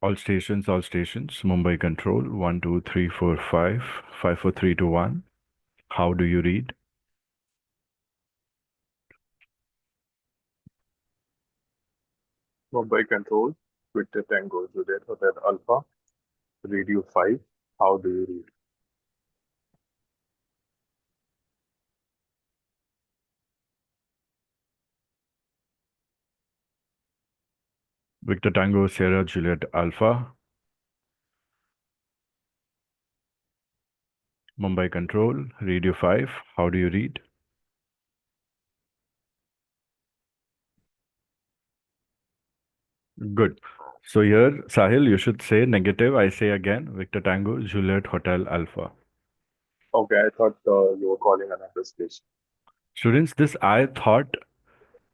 All stations. Mumbai control. 1, 2, 3, 4, 5. 5, 4, 3, 2, 1. How do you read? Mumbai Control, Victor Tango Juliet Hotel Alpha, Radio 5. How do you read? Victor Tango Sierra Juliet Alpha. Mumbai control. Radio 5. How do you read? Good. So here, Sahil, you should say negative. I say again. Victor Tango Juliet Hotel Alpha. Okay, I thought you were calling another station. Students, this I thought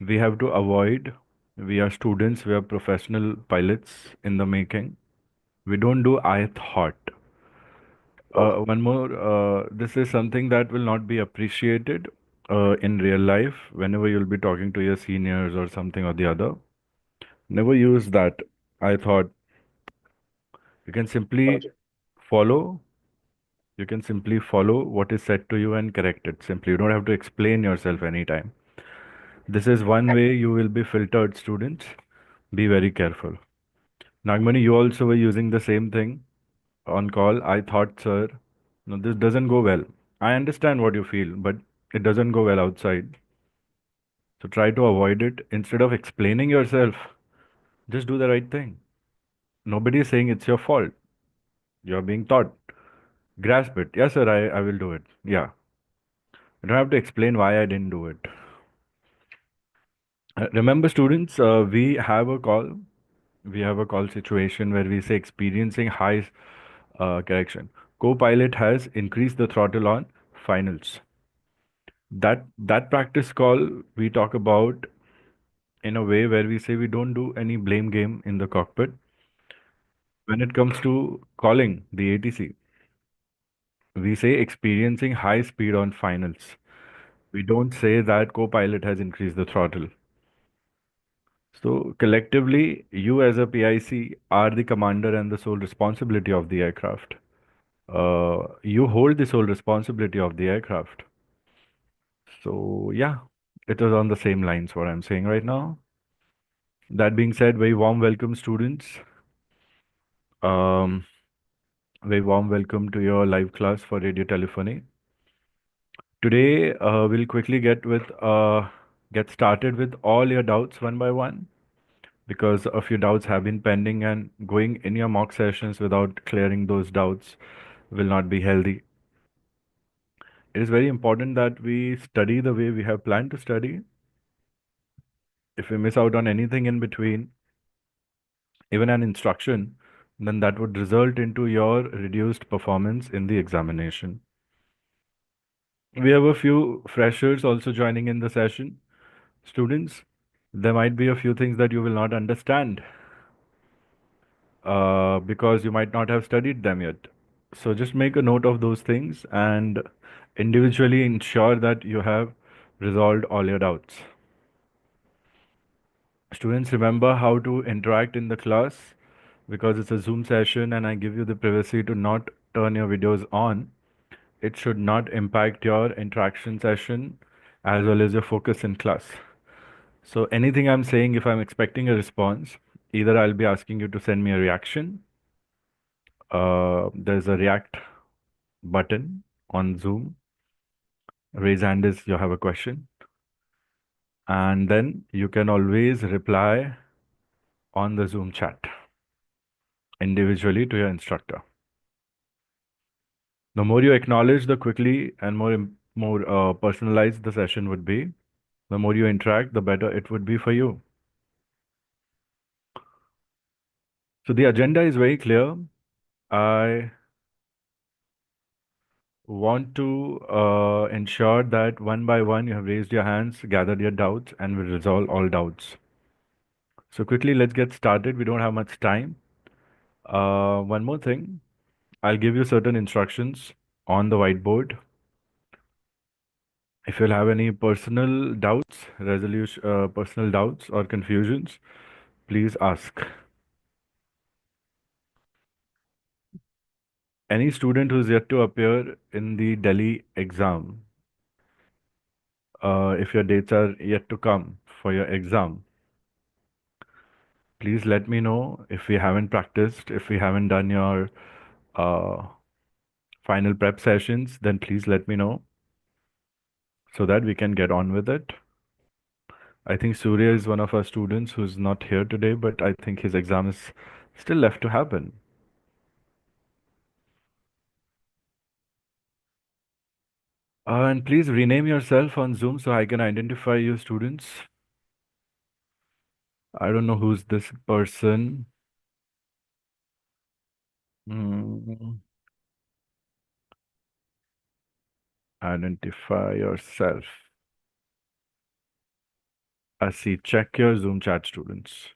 we have to avoid. We are students. We are professional pilots in the making. We don't do I thought. Okay, One more, this is something that will not be appreciated in real life whenever you'll be talking to your seniors or something or the other. Never use that. I thought you can simply Roger. follow, you can simply follow what is said to you and correct it. Simply, you don't have to explain yourself anytime. This is one way you will be filtered, students. Be very careful. Nagmani, you also were using the same thing on call. I thought, sir, no, this doesn't go well. I understand what you feel, but it doesn't go well outside. So try to avoid it. Instead of explaining yourself, just do the right thing. Nobody is saying it's your fault. You're being taught. Grasp it. Yes, sir, I will do it. Yeah. You don't have to explain why I didn't do it. Remember, students, we have a call. We have a call situation where we say experiencing high correction. Co-pilot has increased the throttle on finals. That practice call we talk about in a way where we say we don't do any blame game in the cockpit. When it comes to calling the ATC, we say experiencing high speed on finals. We don't say that co-pilot has increased the throttle. So collectively, you as a PIC are the commander and the sole responsibility of the aircraft. You hold the sole responsibility of the aircraft. So yeah, it is on the same lines what I'm saying right now. That being said, very warm welcome, students. Um, very warm welcome to your live class for radio telephony. Today, we'll quickly get started with all your doubts one by one because a few doubts have been pending and going in your mock sessions without clearing those doubts will not be healthy. It is very important that we study the way we have planned to study. If we miss out on anything in between, even an instruction, then that would result into your reduced performance in the examination. We have a few freshers also joining in the session. Students, there might be a few things that you will not understand because you might not have studied them yet. So just make a note of those things and individually ensure that you have resolved all your doubts. Students, remember how to interact in the class because it's a Zoom session and I give you the privacy to not turn your videos on. It should not impact your interaction session as well as your focus in class. So anything I'm saying, if I'm expecting a response, either I'll be asking you to send me a reaction. There's a react button on Zoom. Raise hand is you have a question. And then you can always reply on the Zoom chat individually to your instructor. The more you acknowledge, the quickly and more personalized the session would be. The more you interact, the better it would be for you. So the agenda is very clear. I want to ensure that one by one you have raised your hands, gathered your doubts, and will resolve all doubts. So quickly, let's get started. We don't have much time. One more thing, I'll give you certain instructions on the whiteboard. If you'll have any personal doubts or confusions, please ask. Any student who's yet to appear in the Delhi exam, if your dates are yet to come for your exam, please let me know. If we haven't practiced, if we haven't done your uh, final prep sessions, then please let me know so that we can get on with it. I think Surya is one of our students who's not here today, but I think his exam is still left to happen. And please rename yourself on Zoom so I can identify you students. I don't know who's this person. Hmm. Identify yourself. I see. Check your Zoom chat, students.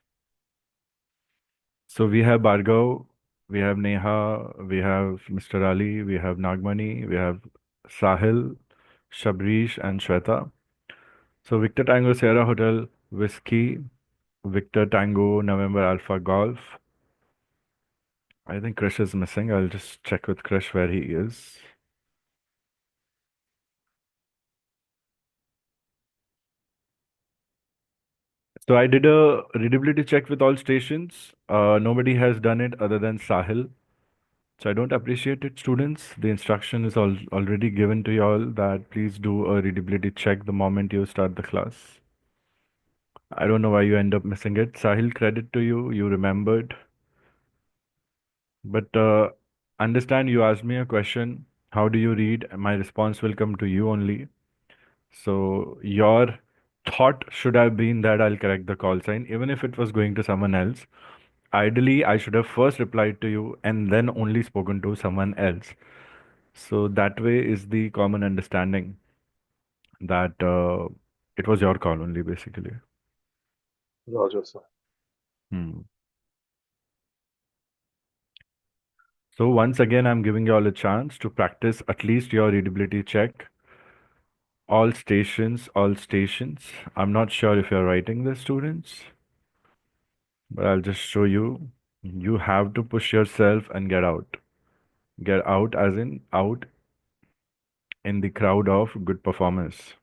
So we have Bhargav, we have Neha, we have Mr. Ali, we have Nagmani, we have Sahil, Shabrish, and Shweta. So Victor Tango Sierra Hotel Whiskey, Victor Tango November Alpha Golf. I think Krish is missing. I'll just check with Krish where he is. So I did a readability check with all stations. Nobody has done it other than Sahil. So I don't appreciate it, students. The instruction is already given to you all that please do a readability check the moment you start the class. I don't know why you end up missing it. Sahil, credit to you. You remembered. But understand you asked me a question. How do you read? My response will come to you only. So your thought should have been that I'll correct the call sign, even if it was going to someone else. Ideally, I should have first replied to you and then only spoken to someone else. So that way is the common understanding that it was your call only, basically. Roger, sir. Hmm. So once again, I'm giving you all a chance to practice at least your readability check. All stations, all stations. I'm not sure if you're writing this, students, but I'll just show you. You have to push yourself and get out. Get out as in out in the crowd of good performers.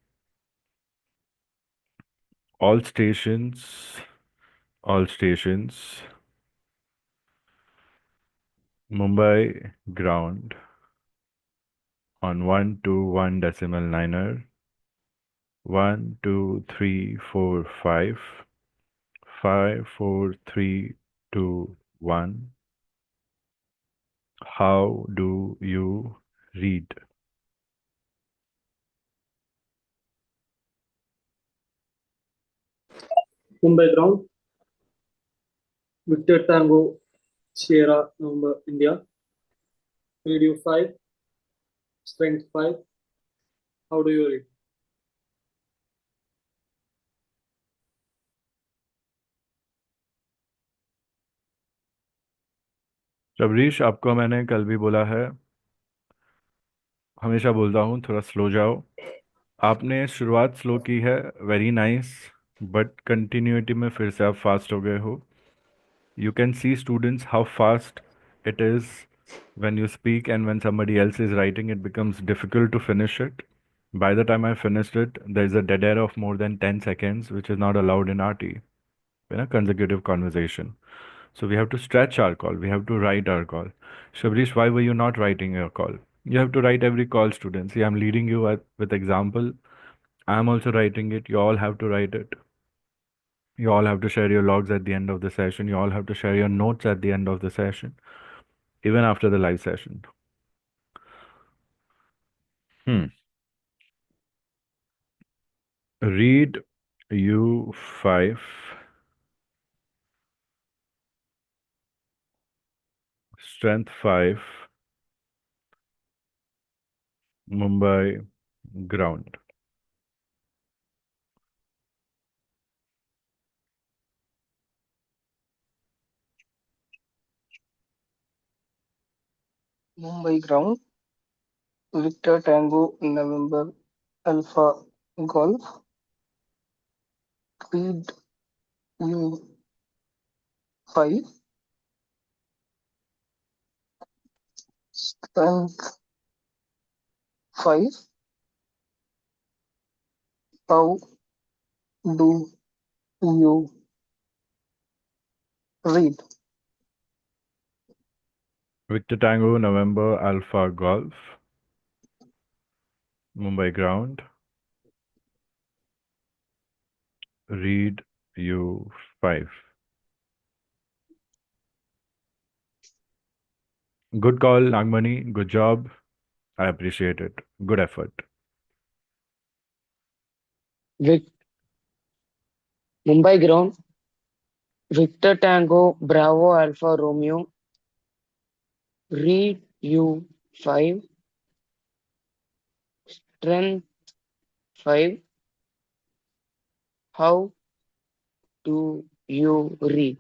All stations, all stations. Mumbai ground on 121 decimal niner. 1 2 3 4 5 5 4 3 2 1. How do you read? Mumbai ground, Victor Tango, Sierra November, India. Radio 5, strength 5. How do you read? Shabarish, आपको मैंने कल भी बोला है, हमेशा बोलता हूँ थोड़ा स्लो जाओ. आपने शुरुआत स्लो की है, वेरी नाइस, बट कंटिन्यूटी में फिर से आप फास्ट हो गए हो. You can see, students, how fast it is when you speak, and when somebody else is writing, it becomes difficult to finish it. By the time I finished it, there's a dead air of more than 10 seconds, which is not allowed in RT, in a consecutive conversation. So we have to stretch our call. We have to write our call. Shabrish, why were you not writing your call? You have to write every call, students. See, I'm leading you with example. I'm also writing it. You all have to write it. You all have to share your logs at the end of the session. You all have to share your notes at the end of the session, even after the live session. Hmm. Read U5, strength 5, Mumbai ground. Mumbai ground, Victor Tango November Alpha Golf, read U5, Strength 5. How do you read? Victor Tango, November, Alpha Golf, Mumbai ground. Read U5. Good call, Nagmani. Good job. I appreciate it. Good effort. Vic, Mumbai ground, Victor Tango, Bravo Alpha Romeo, read U5, strength 5. How do you read?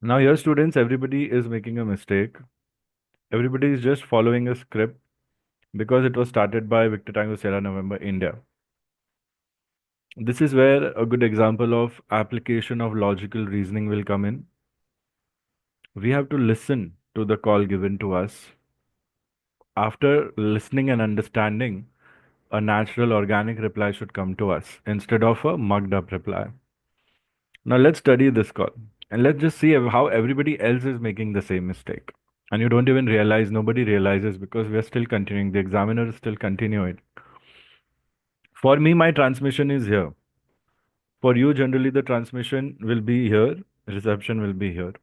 Now, here, students, everybody is making a mistake. Everybody is just following a script because it was started by Victor Tango Sierra November India. This is where a good example of application of logical reasoning will come in. We have to listen to the call given to us. After listening and understanding, a natural organic reply should come to us instead of a mugged up reply. Now let's study this call and let's just see how everybody else is making the same mistake. And you don't even realize, nobody realizes because we are still continuing. The examiner is still continuing. For me, my transmission is here. For you, generally, the transmission will be here, reception will be here.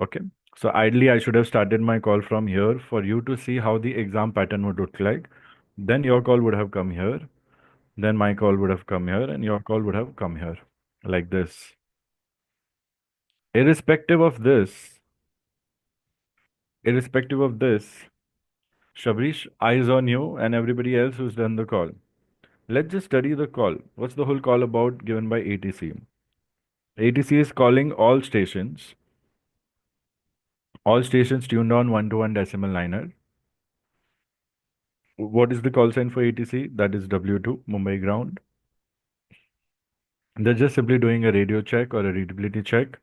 Okay. So ideally, I should have started my call from here for you to see how the exam pattern would look like. Then your call would have come here. Then my call would have come here and your call would have come here like this. Irrespective of this, Shabrish, eyes on you and everybody else who's done the call. Let's just study the call. What's the whole call about given by ATC? ATC is calling all stations tuned on 1 to 1 decimal liner. What is the call sign for ATC? That is W2, Mumbai ground. They're just simply doing a radio check or a readability check.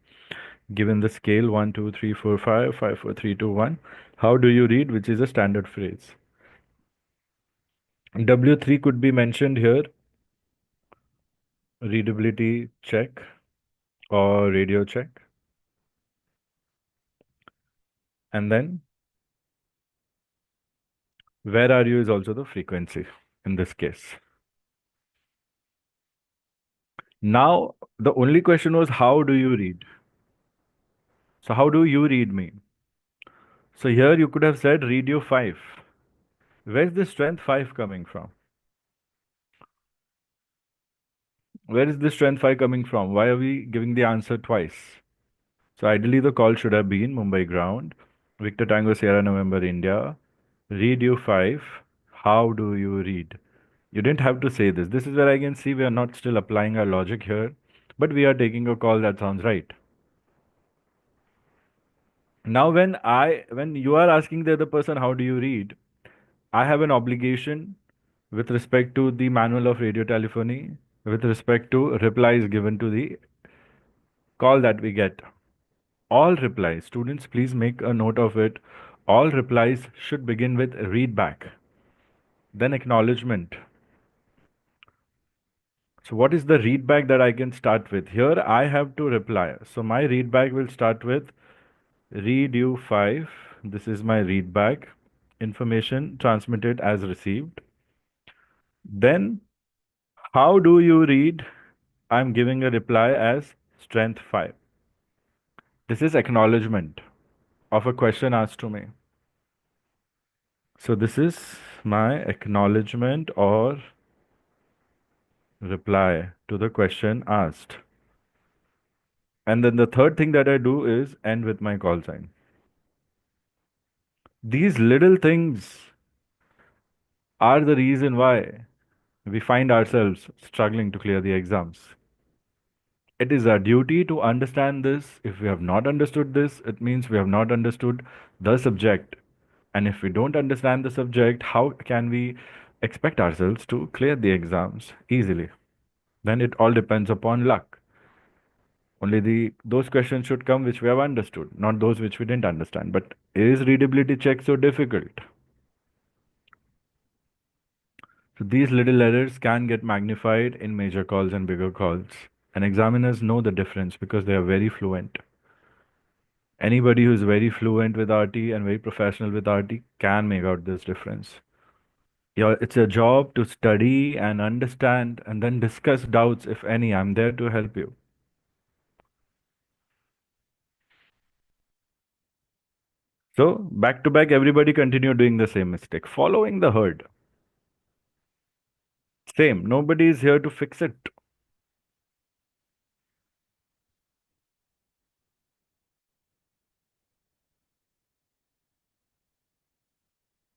Given the scale 1, 2, 3, 4, 5, 5, 4, 3, 2, 1. How do you read? Which is a standard phrase. W3 could be mentioned here. Readability check or radio check. And then where are you is also the frequency in this case. Now, the only question was how do you read? So how do you read me? So here you could have said read you 5. Where's the strength 5 coming from? Where is the strength 5 coming from? Why are we giving the answer twice? So ideally the call should have been Mumbai ground, Victor Tango Sierra November India, read you 5. How do you read? You didn't have to say this. This is where I can see we are not still applying our logic here, but we are taking a call that sounds right. Now when you are asking the other person how do you read, I have an obligation with respect to the manual of radio telephony, with respect to replies given to the call that we get. All replies, students, please make a note of it. All replies should begin with read back, then acknowledgement. So what is the read back that I can start with? Here I have to reply. So my read back will start with read you 5. This is my read back. Information transmitted as received. Then how do you read? I'm giving a reply as strength 5. This is acknowledgement of a question asked to me. So this is my acknowledgement or reply to the question asked. And then the third thing that I do is end with my call sign. These little things are the reason why we find ourselves struggling to clear the exams. It is our duty to understand this. If we have not understood this, it means we have not understood the subject. And if we don't understand the subject, how can we expect ourselves to clear the exams easily? Then it all depends upon luck. Only those questions should come which we have understood, not those which we didn't understand. But is readability check so difficult? So these little errors can get magnified in major calls and bigger calls. And examiners know the difference because they are very fluent. Anybody who's very fluent with RT and very professional with RT can make out this difference. It's a job to study and understand and then discuss doubts, if any. I'm there to help you. So, back to back, everybody continue doing the same mistake, following the herd. Same, nobody is here to fix it.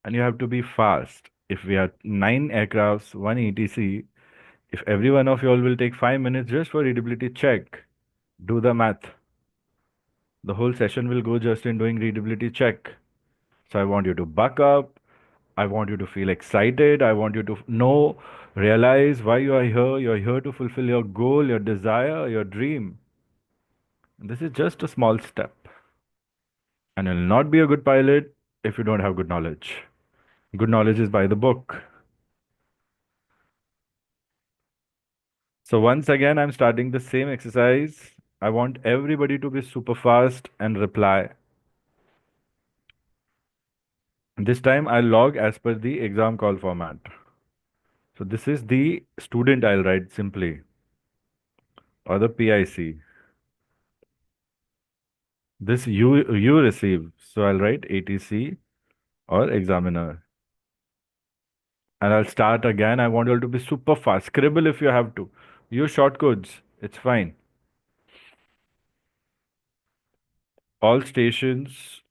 And you have to be fast. If we have 9 aircrafts, 1 ATC, if every one of you all will take 5 minutes just for readability check, do the math. The whole session will go just in doing readability check. So I want you to buck up. I want you to feel excited. I want you to realize why you are here. You're here to fulfill your goal, your desire, your dream. This is just a small step. And you'll not be a good pilot if you don't have good knowledge. Good knowledge is by the book. So once again, I'm starting the same exercise. I want everybody to be super fast and reply. This time I'll log as per the exam call format. So this is the student I'll write simply, or the PIC. This you receive. So I'll write ATC or examiner. And I'll start again. I want you all to be super fast. Scribble if you have to. Use short codes. It's fine. All stations,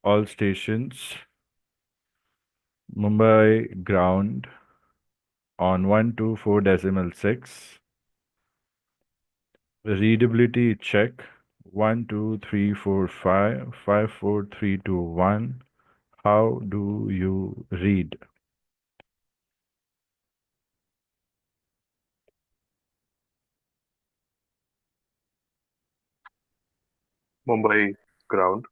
Mumbai ground on 124.6. Readability check 1, 2, 3, 4, 5, 5, 4, 3, 2, 1. How do you read? Mumbai ground.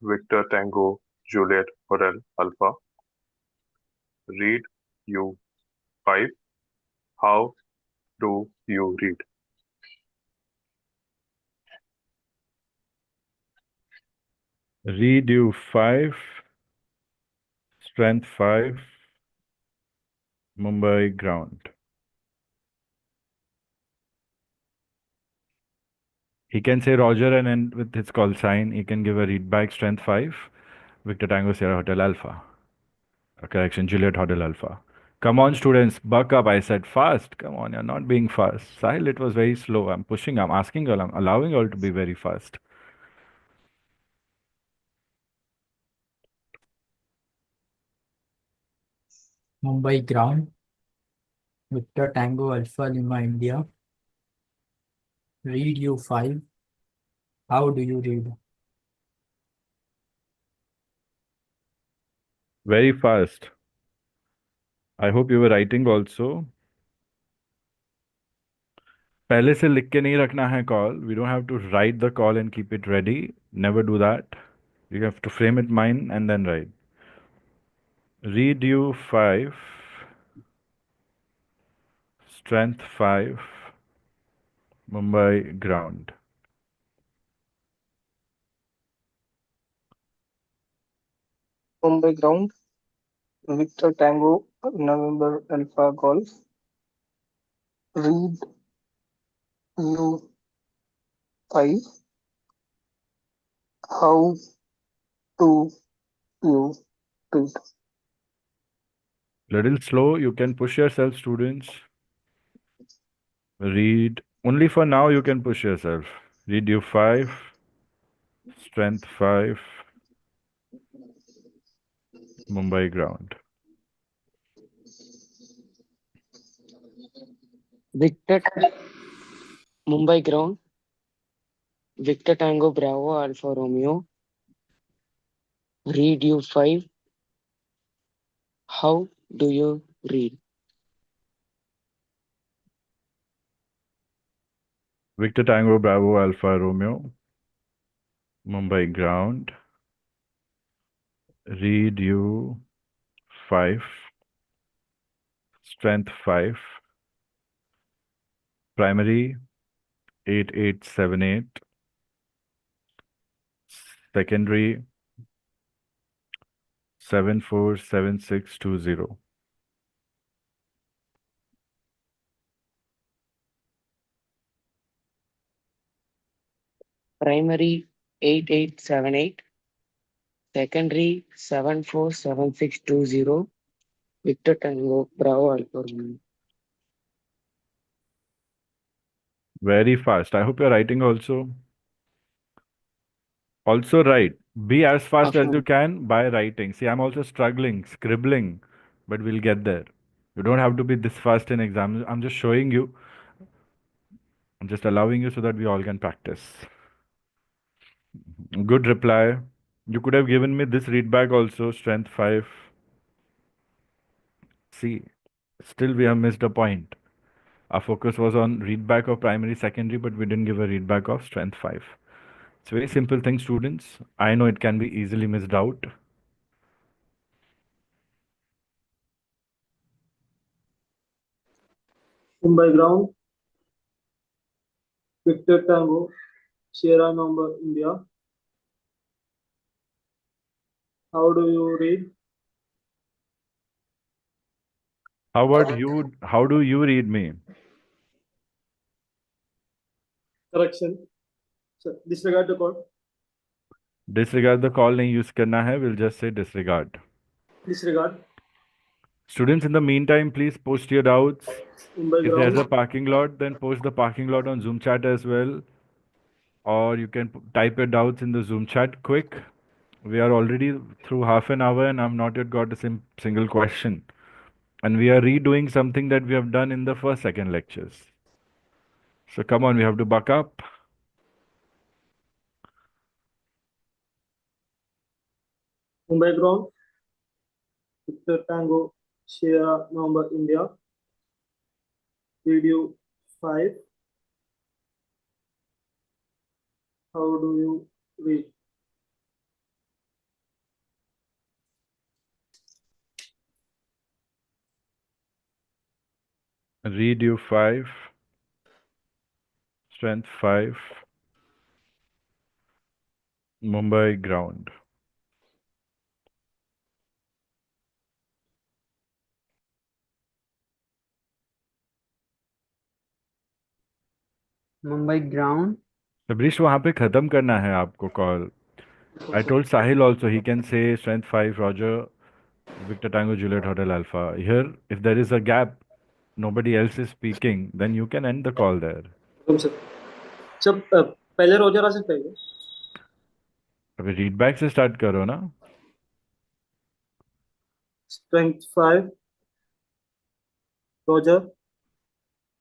Victor Tango Juliet Hotel Alpha. Read you 5. How do you read? Read you 5, strength 5, Mumbai ground. He can say Roger and end with his call sign. He can give a read back strength 5, Victor Tango Sierra Hotel Alpha. Correction, Juliet Hotel Alpha. Come on, students, buck up. I said fast. Come on, you're not being fast. Sahil, it was very slow. I'm pushing, I'm asking you all, I'm allowing you all to be very fast. Mumbai ground. Victor Tango Alpha Lima India. Read you 5. How do you read? Very fast. I hope you were writing also. पहले से लिख के नहीं रखना है call. We don't have to write the call and keep it ready. Never do that. You have to frame it mind and then write. Read you 5, strength 5, Mumbai ground. Mumbai ground. Victor Tango November Alpha Golf. Read you 5. How do you read? Little slow. You can push yourself, students. Read. Only for now you can push yourself. Read you 5, strength 5, Mumbai ground. Victor Mumbai ground. Victor Tango Bravo Alpha Romeo. Read you 5. How do you read? Victor Tango Bravo Alpha Romeo. Mumbai ground. Read you 5. Strength 5. Primary 8878. Secondary 747620. Primary 8878. Secondary 747620. Victor Tango Bravo Alpha Romeo. Very fast. I hope you're writing also. Also write. Be as fast as you Affirm. can by writing. See, I'm also struggling, scribbling, but we'll get there. You don't have to be this fast in exams. I'm just showing you. I'm just allowing you so that we all can practice. Good reply. You could have given me this read back also, strength 5. See, still we have missed a point. Our focus was on read back of primary, secondary, but we didn't give a read back of strength 5. It's very simple thing, students. I know it can be easily missed out. Mumbai ground. Victor Tango, Sierra Number India. How do you read? How about you? How do you read me? Correction. So disregard the call. Disregard the call नहीं use करना है. We'll just say disregard. Disregard. Students, in the meantime, please post your doubts. Mumbai If there's a ground. parking lot, then post the parking lot on Zoom chat as well. Or you can type your doubts in the Zoom chat quick. We are already through half an hour and I've not yet got a single question. And we are redoing something that we have done in the first, second lectures. So come on, we have to buck up. Mumbai ground. Victor Tango, Sierra Number India. Video 5. How do you read? Read you 5. Strength 5. Mumbai ground. Mumbai ground. Sabrish, वहाँ पे खत्म करना है आपको call. I told Sahil also he can say strength 5 Roger Victor Tango Juliet Hotel Alpha. Here, if there is a gap, nobody else is speaking, then you can end the call there. Sir जब पहले Roger आ सकता है अभी read back से start करो ना. Strength 5 Roger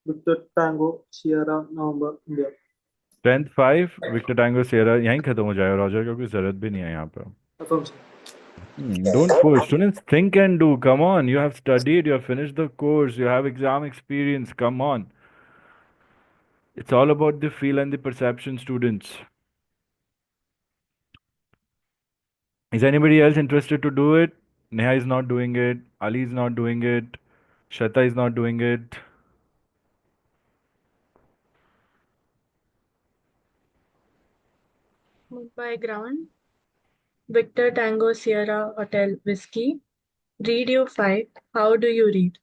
Victor Tango Sierra November India. Strength 5 Victor Tango Sierra यहीं खत्म हो जाएगा रॉजर का कोई जरूरत भी नहीं है यहाँ पे. Affirm sir. Don't push. Students, think and do. Come on. You have studied, you have finished the course, you have exam experience. Come on. It's all about the feel and the perception, students. Is anybody else interested to do it? Neha is not doing it. Ali is not doing it. Shata is not doing it. Mumbai ground. Victor Tango Sierra Hotel Whiskey. Read you 5. How do you read?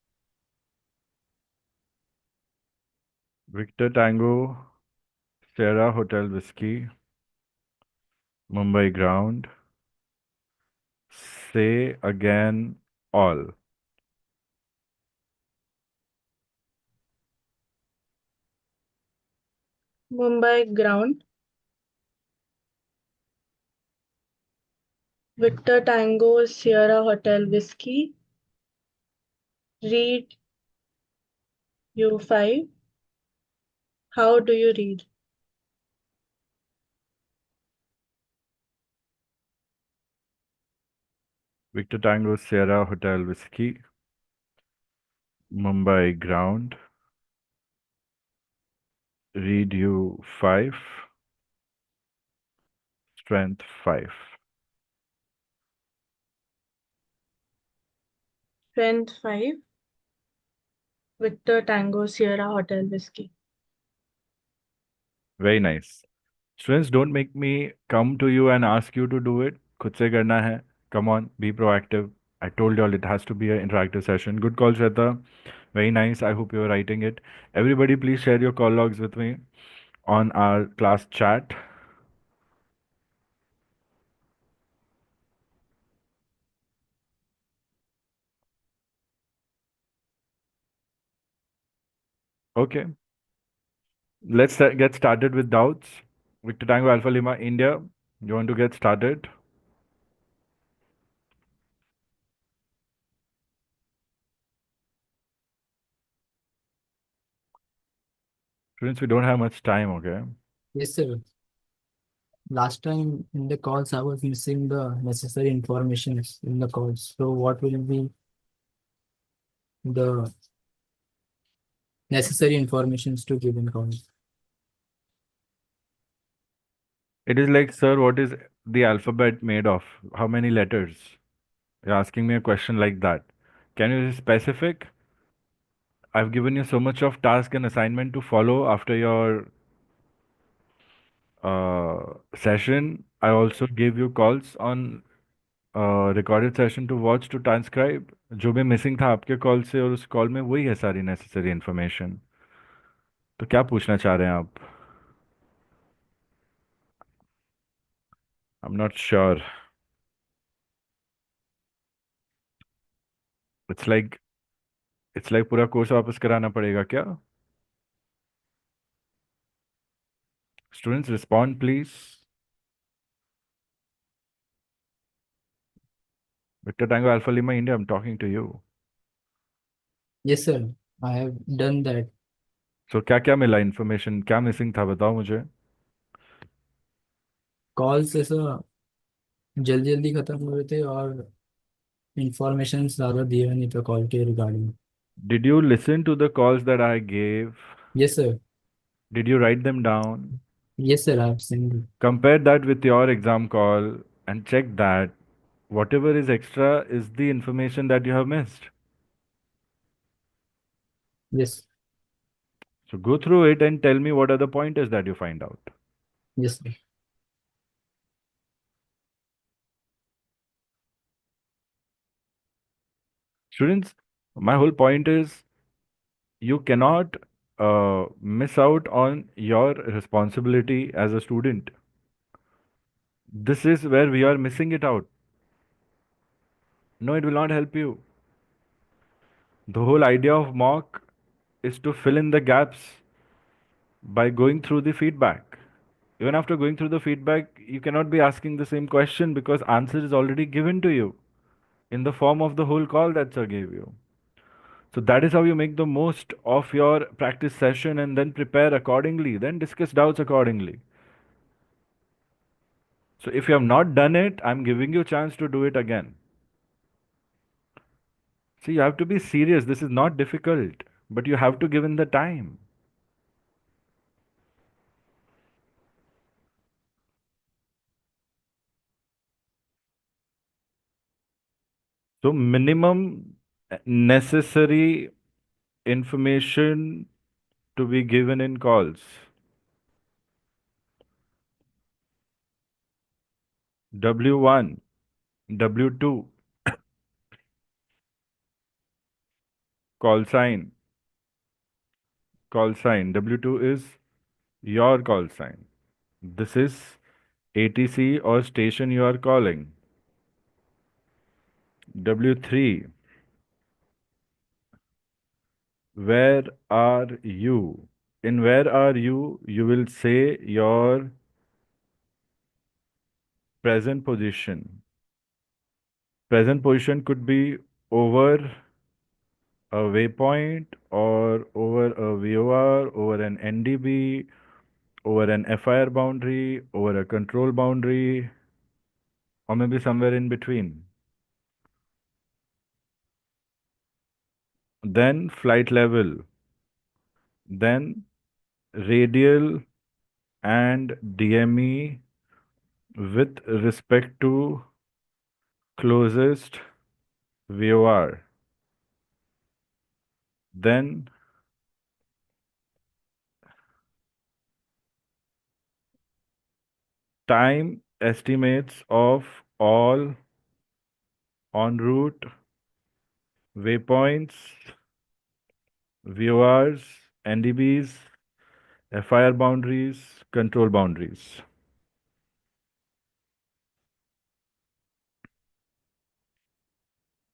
Victor Tango, Sierra Hotel Whiskey, Mumbai ground. Say again all. Mumbai ground. Victor Tango Sierra Hotel Whiskey. Read you 5. How do you read? Victor Tango, Sierra Hotel Whiskey, Mumbai ground. Read you 5, strength 5. Strength 5, Victor Tango Sierra Hotel Whiskey. Very nice. Students, don't make me come to you and ask you to do it. खुद से करना है. Come on, be proactive. I told you all it has to be an interactive session. Good call, Shweta. Very nice. I hope you're writing it. Everybody, please share your call logs with me on our class chat. Okay. Let's get started with doubts. Victor Tango Alpha Lima, India. You want to get started? Students, we don't have much time, okay? Yes, sir. Last time in the calls, I was missing the necessary information in the calls. So what will be the necessary informations to give in calls? It is like, sir, what is the alphabet made of? How many letters? You're asking me a question like that. Can you be specific? I've given you so much of task and assignment to follow after your session. I also gave you calls on recorded session to watch to transcribe. जो भी missing था आपके call से और उस call में वही है सारी नेसेसरी इन्फॉर्मेशन. तो क्या पूछना चाह रहे हैं आप? I'm not sure. It's like पूरा कोर्स वापस कराना पड़ेगा क्या? Students, respond please. Victor Tango Alpha Lima India, I'm talking to you. Yes, sir. I have done that. So क्या क्या मिला इन्फॉर्मेशन? क्या मिसिंग था बताओ मुझे. कॉल्स ऐसा जल्दी जल्दी खत्म हो रहे थे और इंफॉर्मेशन ज़्यादा दिया नहीं था कॉल के regarding. Did you listen to the calls that I gave? Yes, sir. Did you write them down? Yes, sir. I have seen it. Compare that with your exam call and check that whatever is extra is the information that you have missed. Yes. So go through it and tell me what are the pointers that you find out. Yes, sir. Students, my whole point is you cannot miss out on your responsibility as a student. This is where we are missing it out. No, it will not help you. The whole idea of mock is to fill in the gaps by going through the feedback. Even after going through the feedback, you cannot be asking the same question because answer is already given to you in the form of the whole call that sir gave you. So that is how you make the most of your practice session and then prepare accordingly, then discuss doubts accordingly. So if you have not done it, I'm giving you a chance to do it again. See, you have to be serious. This is not difficult, but you have to give in the time. So minimum necessary information to be given in calls. W1, W2, call sign. Call sign. W2 is your call sign. This is ATC or station you are calling. W3, where are you? In where are you, you will say your present position. Present position could be over a waypoint or over a VOR, over an NDB, over an FIR boundary, over a control boundary, or maybe somewhere in between. Then flight level. Then radial and DME with respect to closest VOR. Then time estimates of all en route waypoints, VORs, NDBs, FIR boundaries, control boundaries.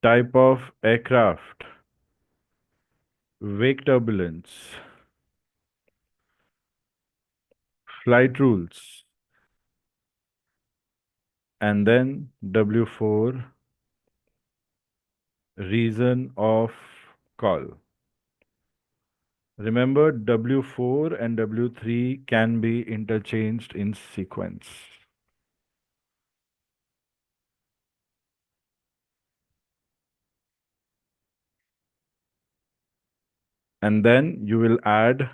Type of aircraft, wake turbulence, flight rules, and then W4, reason of call. Remember, W4 and W3 can be interchanged in sequence. And then you will add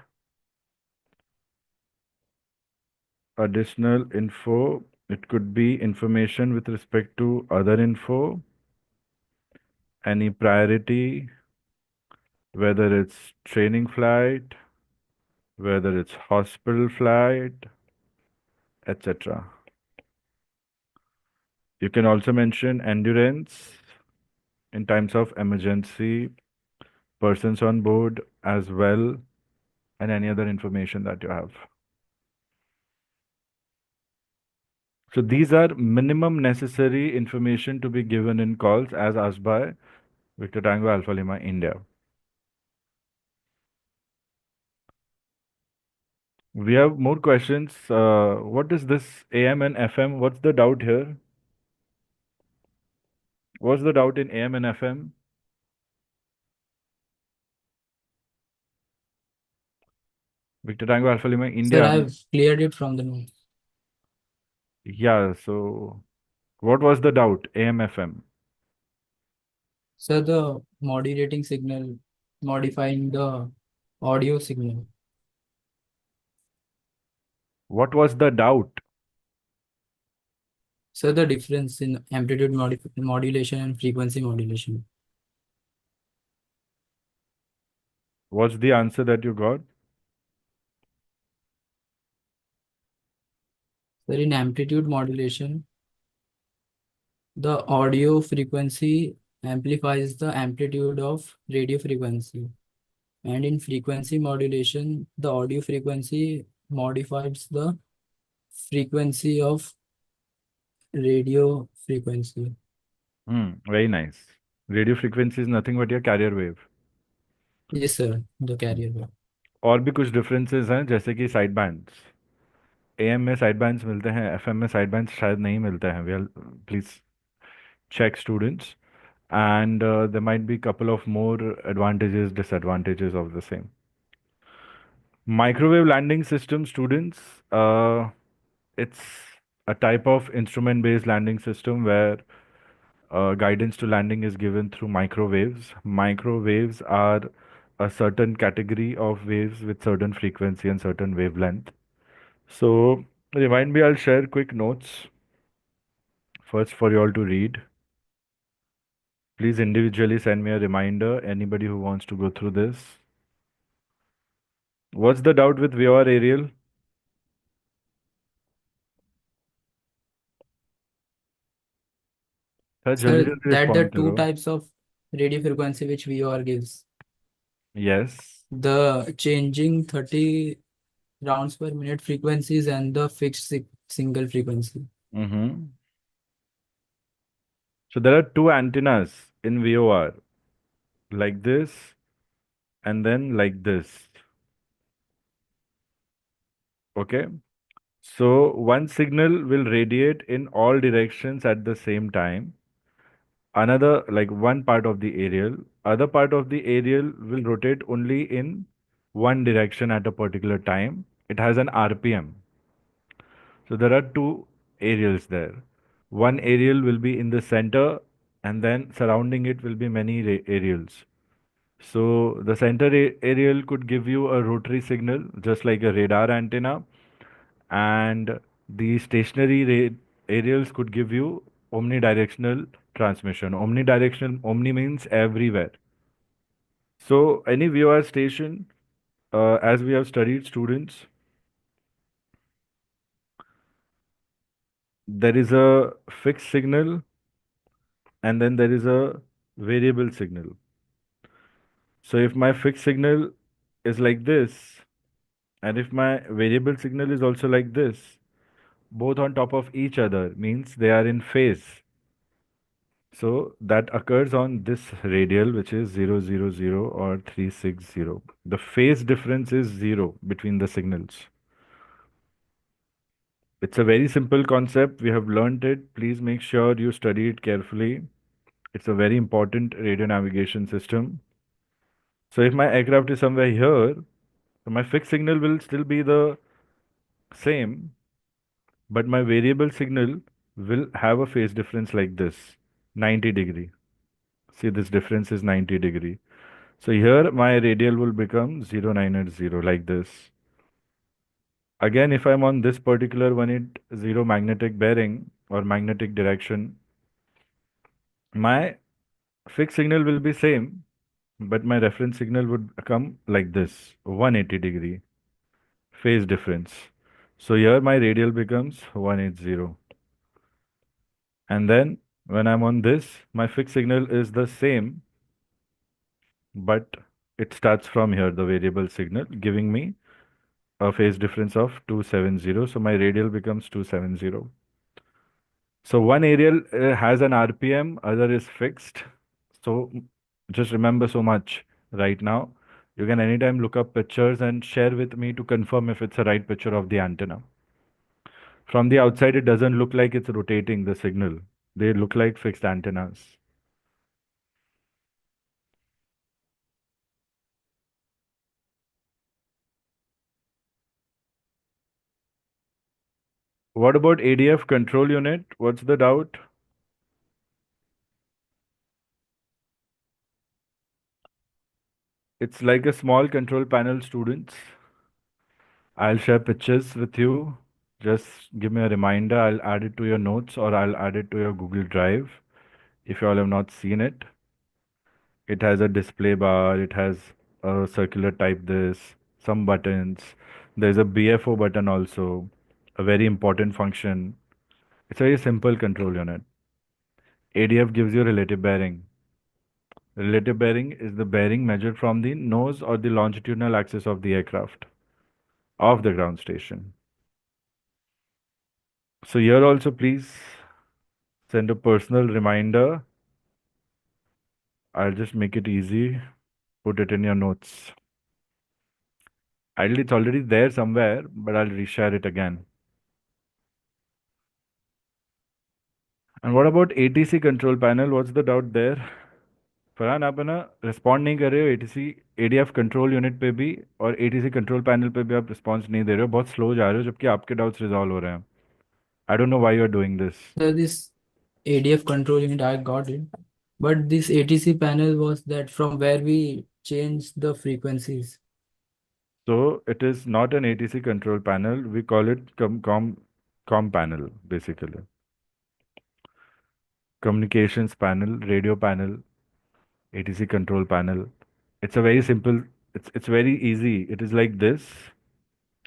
additional info. It could be information with respect to other info, any priority, whether it's training flight, whether it's hospital flight, etc. You can also mention endurance in times of emergency, persons on board as well, and any other information that you have. So these are minimum necessary information to be given in calls as asked by Victor Tango Alpha Lima India. We have more questions. What is this AM and FM? What's the doubt here? What's the doubt in AM and FM? Victor Tango Alpha Lima Sir, India. I've cleared it from the notes. Yeah, so what was the doubt? AM, FM. Sir, the modulating signal, modifying the audio signal. What was the doubt? Sir, the difference in amplitude modulation and frequency modulation. What's the answer that you got? Sir, in amplitude modulation, the audio frequency amplifies the amplitude of radio frequency. And in frequency modulation, the audio frequency modifies the frequency of radio frequency. Very nice. Radio frequency is nothing but your carrier wave. Yes, sir, the carrier wave. और भी कुछ differences हैं जैसे कि side bands AM में side bands मिलते हैं FM में साइड बैंड्स शायद नहीं मिलते हैं well please check students and there might be couple of more advantages disadvantages of the same. Microwave landing system students, it's a type of instrument based landing system where guidance to landing is given through microwaves. Microwaves are a certain category of waves with certain frequency and certain wavelength. So remind me, I'll share quick notes first for you all to read. Please individually send me a reminder, anybody who wants to go through this. What's the doubt with VOR aerial? Sir, Sir, जल्दी that the respond two करो. types of radio frequency which VOR gives. Yes. The changing 30 rounds per minute frequencies and the fixed single frequency. Mm-hmm. So there are two antennas in VOR, like this and then like this. Okay. So one signal will radiate in all directions at the same time. Another, like one part of the aerial, other part of the aerial will rotate only in one direction at a particular time. It has an RPM. So there are two aerials there. One aerial will be in the center and then surrounding it will be many aerials. So the center aerial could give you a rotary signal, just like a radar antenna, and the stationary aerials could give you omnidirectional transmission. Omnidirectional, omni means everywhere. So any viewer station, as we have studied students, there is a fixed signal and then there is a variable signal. So if my fixed signal is like this, and if my variable signal is also like this, both on top of each other means they are in phase. So that occurs on this radial, which is 000 or 360. The phase difference is 0 between the signals. It's a very simple concept. We have learned it. Please make sure you study it carefully. It's a very important radio navigation system. So if my aircraft is somewhere here, so my fixed signal will still be the same, but my variable signal will have a phase difference like this, 90°. See, this difference is 90°. So here my radial will become 0980 like this. Again, if I'm on this particular 180 magnetic bearing or magnetic direction, my fixed signal will be same, but my reference signal would come like this, 180° phase difference. So here my radial becomes 180. And then when I'm on this, my fixed signal is the same, but it starts from here, the variable signal, giving me a phase difference of 270. So my radial becomes 270. So one aerial has an RPM, other is fixed. So just remember so much right now. You can anytime look up pictures and share with me to confirm if it's a right picture of the antenna. From the outside, it doesn't look like it's rotating the signal. They look like fixed antennas. What about ADF control unit? What's the doubt? It's like a small control panel, students. I'll share pictures with you. Just give me a reminder. I'll add it to your notes or I'll add it to your Google Drive if you all have not seen it. It has a display bar. It has a circular type this, some buttons. There's a BFO button also, a very important function. It's a very simple control unit. ADF gives you relative bearing. Relative bearing is the bearing measured from the nose or the longitudinal axis of the aircraft, of the ground station. So here also please send a personal reminder. I'll just make it easy. Put it in your notes. Ideally, it's already there somewhere, but I'll reshare it again. And what about ATC control panel? What's the doubt there? Farhan आप है ना respond नहीं कर रहे हो ATC ADF control unit पे भी और एटीसी कंट्रोल पैनल पे भी आप रिस्पॉन्स नहीं दे रहे हो बहुत स्लो जा रहे हो जबकि आपके डाउट्स रिजॉल्व हो रहे हैं I don't know why you are doing this So this ADF control unit, I got it. But this ATC panel was that from where we changed the frequencies. so it is not an ATC control panel we call it com panel basically communications panel radio panel ATC control panel it's a very simple it's very easy it is like this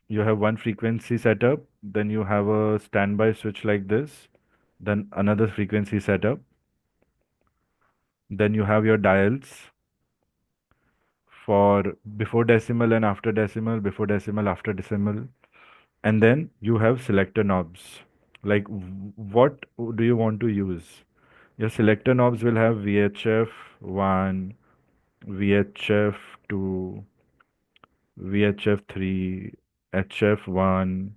you have one frequency setup, then you have a standby switch like this, then another frequency setup, then you have your dials for before decimal and after decimal, before decimal, after decimal, and then you have selector knobs. Like what do you want to use? Your selector knobs will have VHF1, VHF2, VHF3, HF1,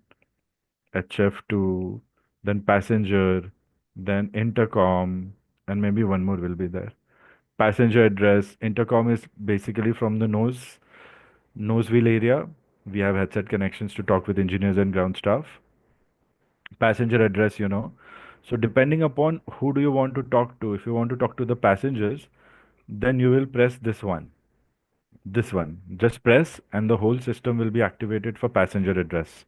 HF2, then passenger, then intercom, and maybe one more will be there. Passenger address. Intercom is basically from the nose wheel area. We have headset connections to talk with engineers and ground staff. Passenger address, you know. So depending upon who do you want to talk to, if you want to talk to the passengers, then you will press this one. This one. Just press and the whole system will be activated for passenger address.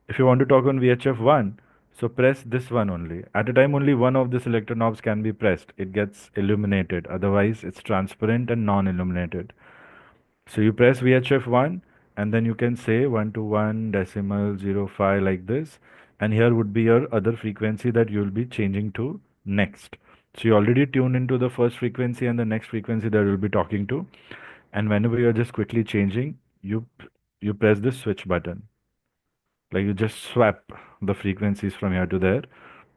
If you want to talk on VHF1, so press this one only. At a time, only one of the selector knobs can be pressed. It gets illuminated. Otherwise, it's transparent and non-illuminated. So you press VHF1 and then you can say 121 decimal 05 like this. And here would be your other frequency that you'll be changing to next. So you already tune into the first frequency and the next frequency that you'll be talking to. And whenever you're just quickly changing, you press the switch button. Like you just swap the frequencies from here to there.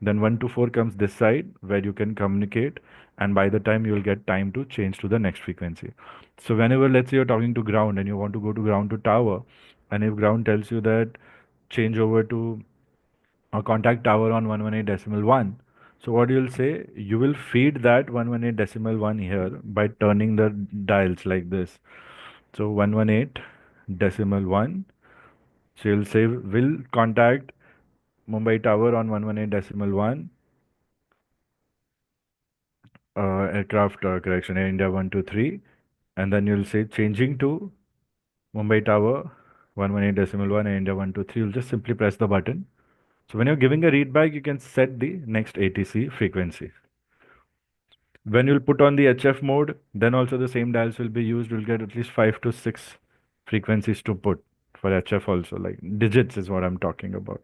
Then 1 to 4 comes this side where you can communicate, and by the time you'll get time to change to the next frequency. So whenever, let's say, you're talking to ground and you want to go to ground to tower, and if ground tells you that change over to a contact tower on 118.1, so what you'll say, you will feed that 118.1 here by turning the dials like this. So 118.1. So you'll say will contact Mumbai Tower on 118.1, aircraft correction, Air India 123, and then you'll say changing to Mumbai Tower 118.1, Air India 123. You'll just simply press the button. So when you're giving a read back, you can set the next ATC frequency. When you'll put on the HF mode, then also the same dials will be used. You'll get at least 5 to 6 frequencies to put for HF also, like digits is what I'm talking about.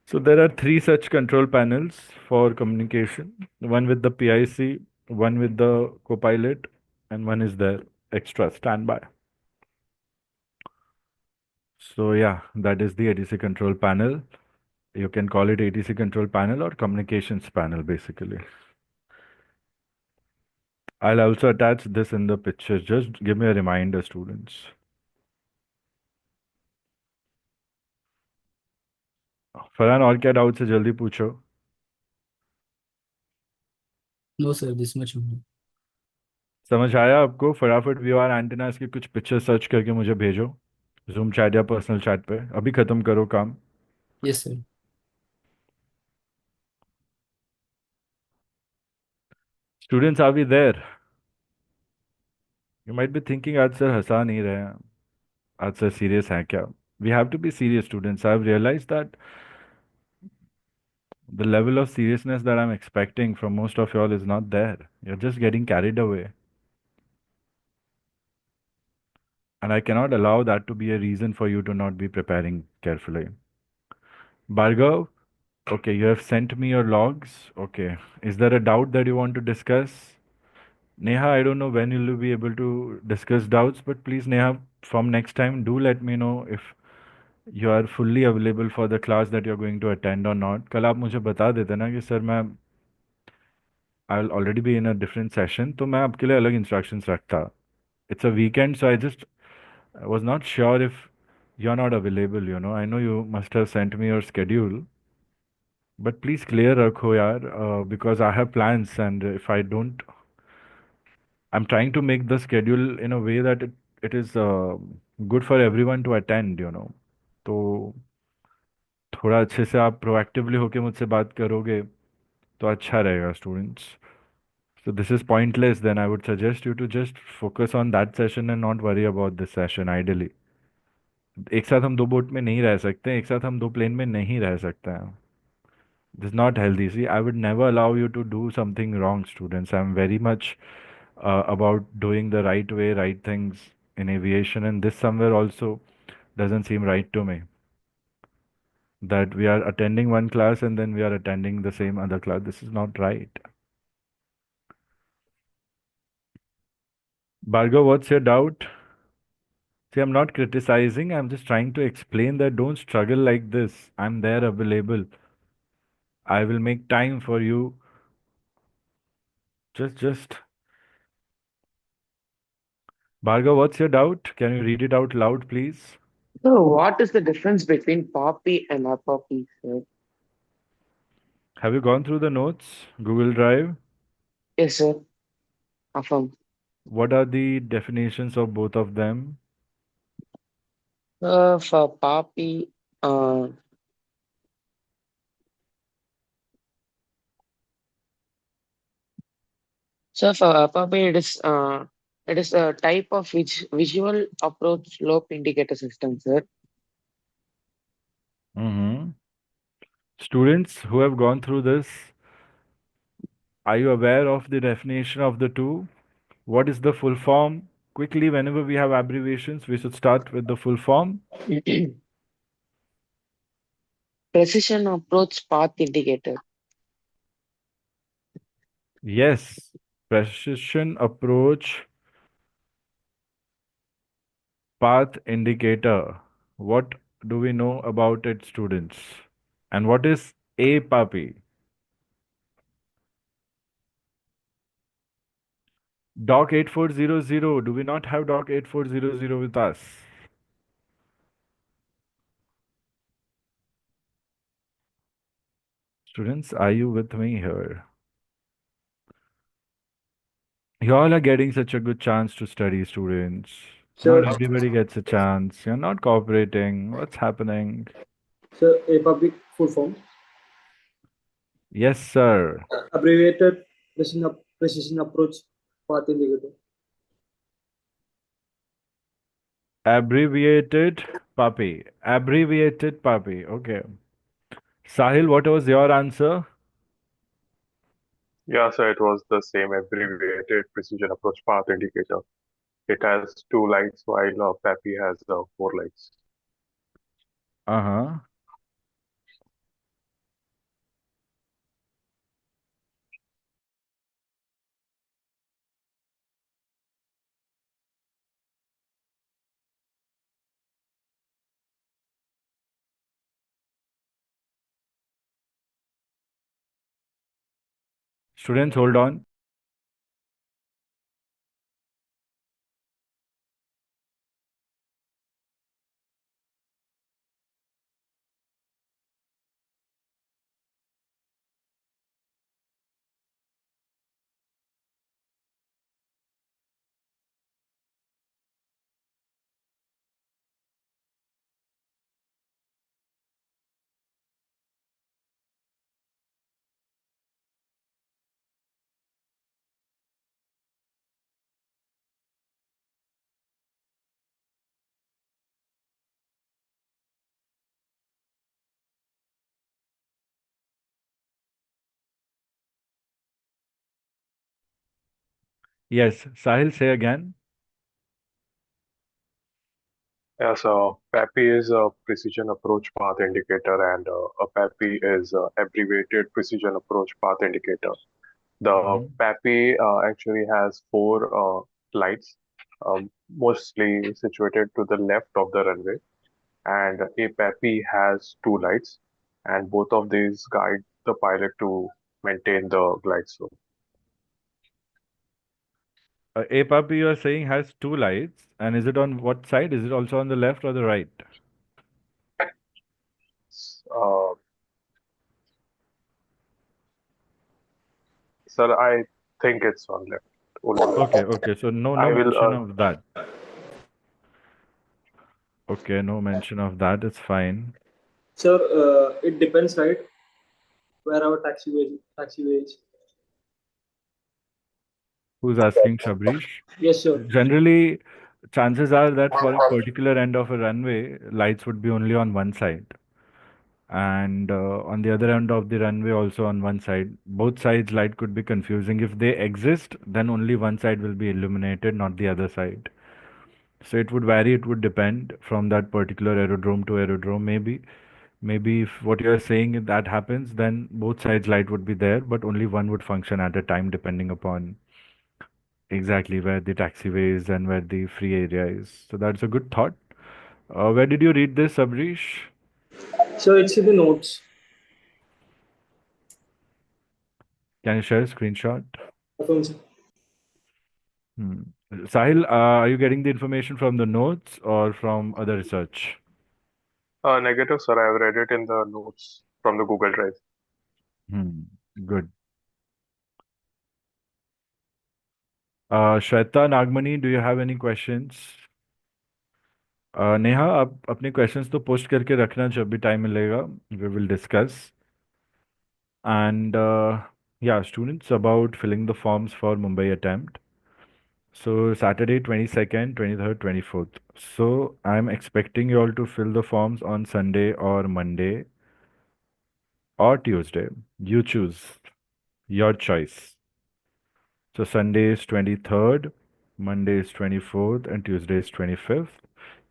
So there are 3 such control panels for communication, one with the PIC, one with the copilot, and one is the extra standby. So yeah, that is the ATC control panel. You can call it ATC control panel or communications panel basically. I'll also attach this in the picture. Just give me a reminder, students. Farhan और क्या doubt है जल्दी पूछो. No, sir, this much only. समझ आया आपको? फटाफट VR antennas की कुछ पिक्चर सर्च करके मुझे भेजो जूम चैट या पर्सनल चैट पे. अभी खत्म करो काम. Yes, sir. Students, are we there? You might be thinking आज सर हंसा नहीं रहे हैं, आज सर सीरियस हैं क्या? We have to be serious, students. I've realized that the level of seriousness that I'm expecting from most of y'all is not there. You're just getting carried away. And I cannot allow that to be a reason for you to not be preparing carefully. Bhargav, okay, you have sent me your logs. Okay. Is there a doubt that you want to discuss? Neha, I don't know when you'll be able to discuss doubts, but please, Neha, from next time, do let me know if you are fully available for the class that you're going to attend or not. कल आप मुझे बता देते ना कि sir मैं I'll already be in a different session, तो मैं आपके लिए अलग instructions रखता. It's a weekend, so I was not sure if you're not available, you know. I know you must have sent me your schedule, but please clear रखो यार, because I have plans and if I don't, I'm trying to make the schedule in a way that it is good for everyone to attend, you know. तो थोड़ा अच्छे से आप proactively होके मुझसे बात करोगे तो अच्छा रहेगा students. So this is pointless, then I would suggest you to just focus on that session and not worry about this session ideally. एक साथ हम 2 बोट में नहीं रह सकते, एक साथ हम 2 प्लेन में नहीं रह सकते हैं. This is not healthy. See, I would never allow you to do something wrong, students. I'm very much about doing the right way, right things in aviation, and this somewhere also doesn't seem right to me. That we are attending one class and then we are attending the same other class. This is not right. Bhargav, what's your doubt? See, I'm not criticizing. I'm just trying to explain that don't struggle like this. I'm there available. I will make time for you. Just. Bhargav, what's your doubt? Can you read it out loud, please? So what is the difference between PAPI and APAPI, sir? Have you gone through the notes, Google Drive? Yes, sir. Affirm. What are the definitions of both of them? For PAPI, so for APAPI, it is It is a type of visual approach slope indicator system, sir. Mm-hmm. Students who have gone through this, are you aware of the definition of the two? What is the full form? Quickly, whenever we have abbreviations, we should start with the full form. Precision approach path indicator. Yes, precision approach path indicator. What do we know about it, students? And what is APAPI? Doc 8400. Do we not have Doc 8400 with us? Students, are you with me here? You all are getting such a good chance to study, students. Sir, Not everybody gets a chance. You're not cooperating. What's happening? sir, APAPI full form. Yes, sir. Abbreviated precision approach path indicator. Abbreviated PAPI. Abbreviated PAPI. Okay. Sahil, what was your answer? Yeah, so it was the same abbreviated precision approach path indicator. It has two lights while PAPI has four lights. Uh-huh. Students, hold on. Yes, Sahil, say again. Yeah, so PAPI is a precision approach path indicator, and a PAPI is abbreviated precision approach path indicator. The Mhm. PAPI actually has four lights, mostly situated to the left of the runway, and a PAPI has two lights, and both of these guide the pilot to maintain the glide slope. APAPI, you are saying, has two lights. And is it on what side? Is it also on the left or the right? Uh, Sir, I think it's on left only. Okay, okay. So no I will. mention of that. Okay, no mention of that. It's fine. Sir, it depends, right? Where our taxiway is. Who's asking, Shabrish? Yes, sir. Generally, chances are that for a particular end of a runway, lights would be only on one side. And on the other end of the runway, also on one side. Both sides light could be confusing. If they exist, then only one side will be illuminated, not the other side. So it would vary, it would depend from that particular aerodrome to aerodrome, maybe. Maybe if what you're saying if that happens, then both sides light would be there, but only one would function at a time depending upon exactly where the taxiway is and where the free area is. So that's a good thought. Where did you read this, Abrish? So it's in the notes. Can you share a screenshot? Affirm, sir. Hmm. Sahil, are you getting the information from the notes or from other research? Negative, sir. I've read it in the notes from the Google Drive. Hmm. Good. Shweta, Nagmani, do you have any questions? Neha आप अपने questions तो post करके रखना जब भी time मिलेगा we will discuss and yeah, students, about filling the forms for Mumbai attempt. So Saturday 22nd, 23rd, 24th. So I'm expecting you all to fill the forms on Sunday or Monday or Tuesday. You choose. Your choice. So Sunday is 23rd, Monday is 24th, and Tuesday is 25th.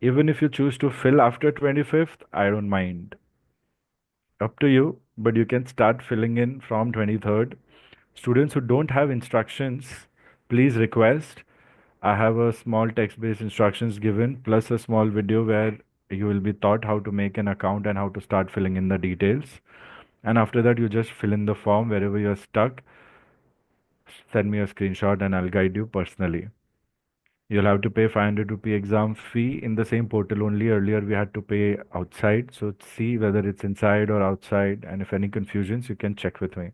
Even if you choose to fill after 25th, I don't mind. Up to you, but you can start filling in from 23rd. Students who don't have instructions, please request. I have a small text-based instructions given plus a small video where you will be taught how to make an account and how to start filling in the details. And after that, you just fill in the form wherever you're stuck. Send me a screenshot and I'll guide you personally. You'll have to pay 500 rupee exam fee in the same portal only. Earlier we had to pay outside. So see whether it's inside or outside. And if any confusions, you can check with me.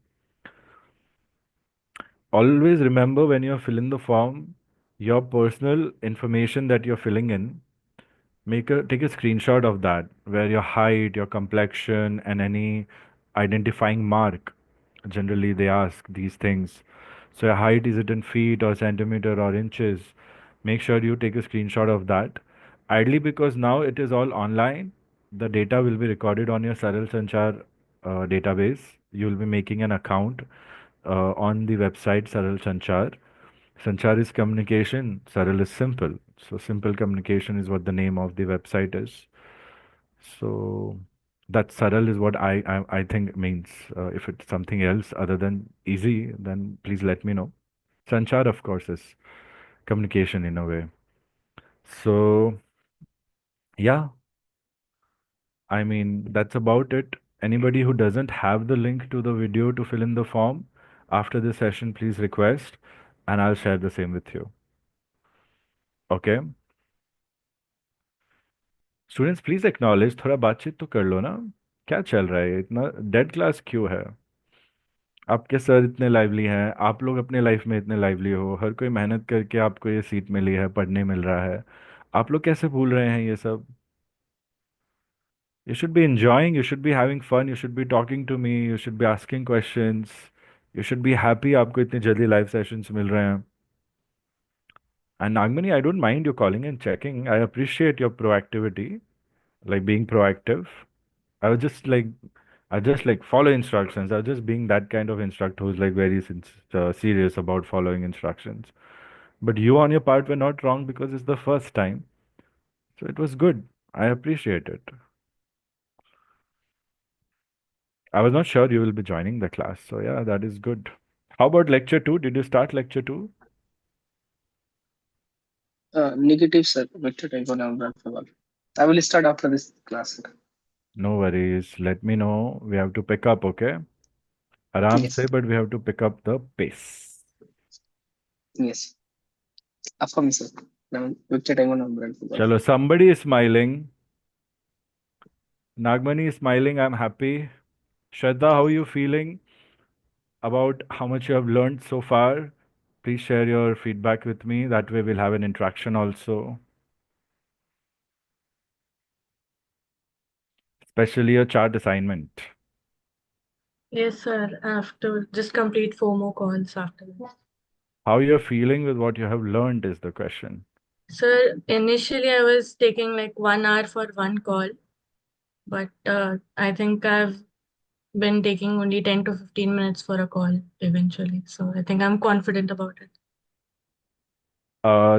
Always remember when you're filling the form, your personal information that you're filling in, take a screenshot of that where your height, your complexion, and any identifying mark. Generally, they ask these things. So, your height, is it in feet or centimeter or inches? Make sure you take a screenshot of that. Ideally, because now it is all online, the data will be recorded on your Saral Sanchar database. You will be making an account on the website Saral Sanchar. Sanchar is communication, Saral is simple. So simple communication is what the name of the website is. So that Saral is what I think means. If it's something else other than easy, then please let me know. Sanchar, of course, is communication in a way. So yeah, I mean that's about it. Anybody who doesn't have the link to the video to fill in the form after this session, please request, and I'll share the same with you. Okay. Students please acknowledge थोड़ा बातचीत तो कर लो ना क्या चल रहा है इतना डेड क्लास क्यों है आपके सर इतने लाइवली हैं आप लोग अपने लाइफ में इतने लाइवली हो हर कोई मेहनत करके आपको ये सीट मिली है पढ़ने मिल रहा है आप लोग कैसे भूल रहे हैं ये सब you should be enjoying you should be having fun you should be talking to me you should be asking questions you should be happy आपको इतनी जल्दी लाइव सेशंस मिल रहे हैं and Nagmani I don't mind you calling and checking I appreciate your proactivity like being proactive I was just like, I just like follow instructions. I was just being that kind of instructor who's like very serious about following instructions. But you on your part were not wrong because it's the first time. So it was good. I appreciate it. I was not sure you will be joining the class. So yeah, that is good. How about lecture 2? Did you start lecture 2? Negative, sir. Vector diagonal alphabet. I will start after this class, sir. No worries. Let me know. We have to pick up, okay? Aram Yes. se, but we have to pick up the pace. Yes. After me, sir. Vector diagonal alphabet. Chalo, somebody is smiling. Nagmani is smiling. I'm happy. Shraddha, how are you feeling about how much you have learned so far? Please share your feedback with me. That way we'll have an interaction also, especially your chart assignment. Yes, sir. I have to just complete 4 more calls after this. How you're feeling with what you have learned is the question. Sir, initially I was taking like 1 hour for one call, but I think I've been taking only 10 to 15 minutes for a call eventually. So I think I'm confident about it.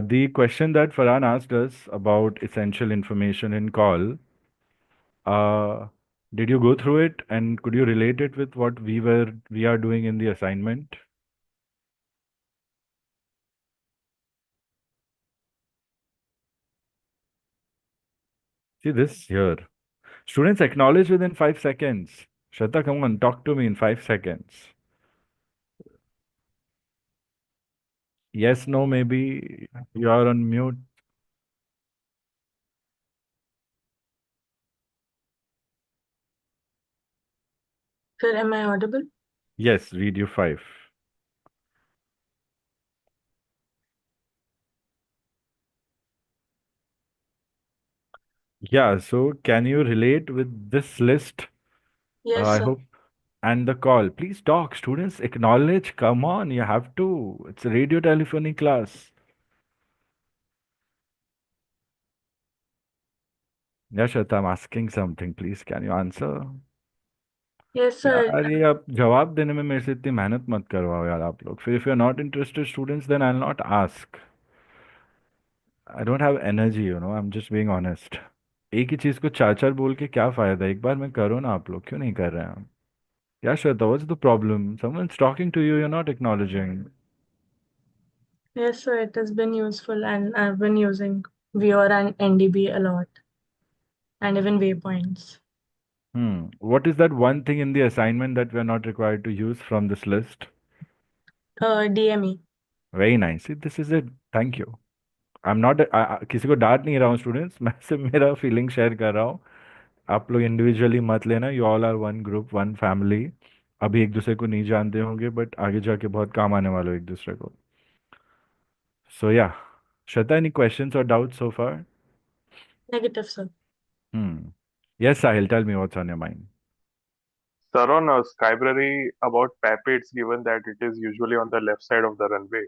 The question that Farhan asked us about essential information in call, uh, did you go through it and could you relate it with what we are doing in the assignment? See this here. Students acknowledge within 5 seconds. Shraddha, come on, talk to me in 5 seconds. Yes, no, maybe you are on mute. Sir, am I audible? Yes, read you 5. Yeah, so can you relate with this list? Yes, I sir. hope. And the call. Please talk, students. Acknowledge. Come on, you have to. It's a radio telephony class. Yeah, Shweta, I'm asking something. Please, can you answer? Yes, sir. यार ये आप जवाब देने में मेरे से इतनी मेहनत मत करवाओ यार आप लोग फिर if you are not interested students then I will not ask I don't have energy I am just being honest एक ही चीज को चार चार बोल के क्या फायदा एक बार में करो ना आप लोग क्यों नहीं कर रहे हैं क्या Shweta what's the problem someone's talking to you you're not acknowledging Yes, sir. It has been useful, and I've been using VR and NDB a lot, and even waypoints. what is that one thing in the assignment that we're not required to use from this list DME. very nice see this is it thank you I am not किसी को डांट नहीं रहा हूँ students मैं सिर्फ मेरा feeling share कर रहा हूँ आप लोग इंडिविजुअली मत लेना you all are one group one family अभी एक दूसरे को नहीं जानते होंगे बट आगे जाके बहुत काम आने वाले हो एक दूसरे को so yeah Shweta any questions और doubts so far Negative, sir. Yes Sahil tell me what's on your mind Sir, on Skybrary about PAPI, it's given that it is usually on the left side of the runway,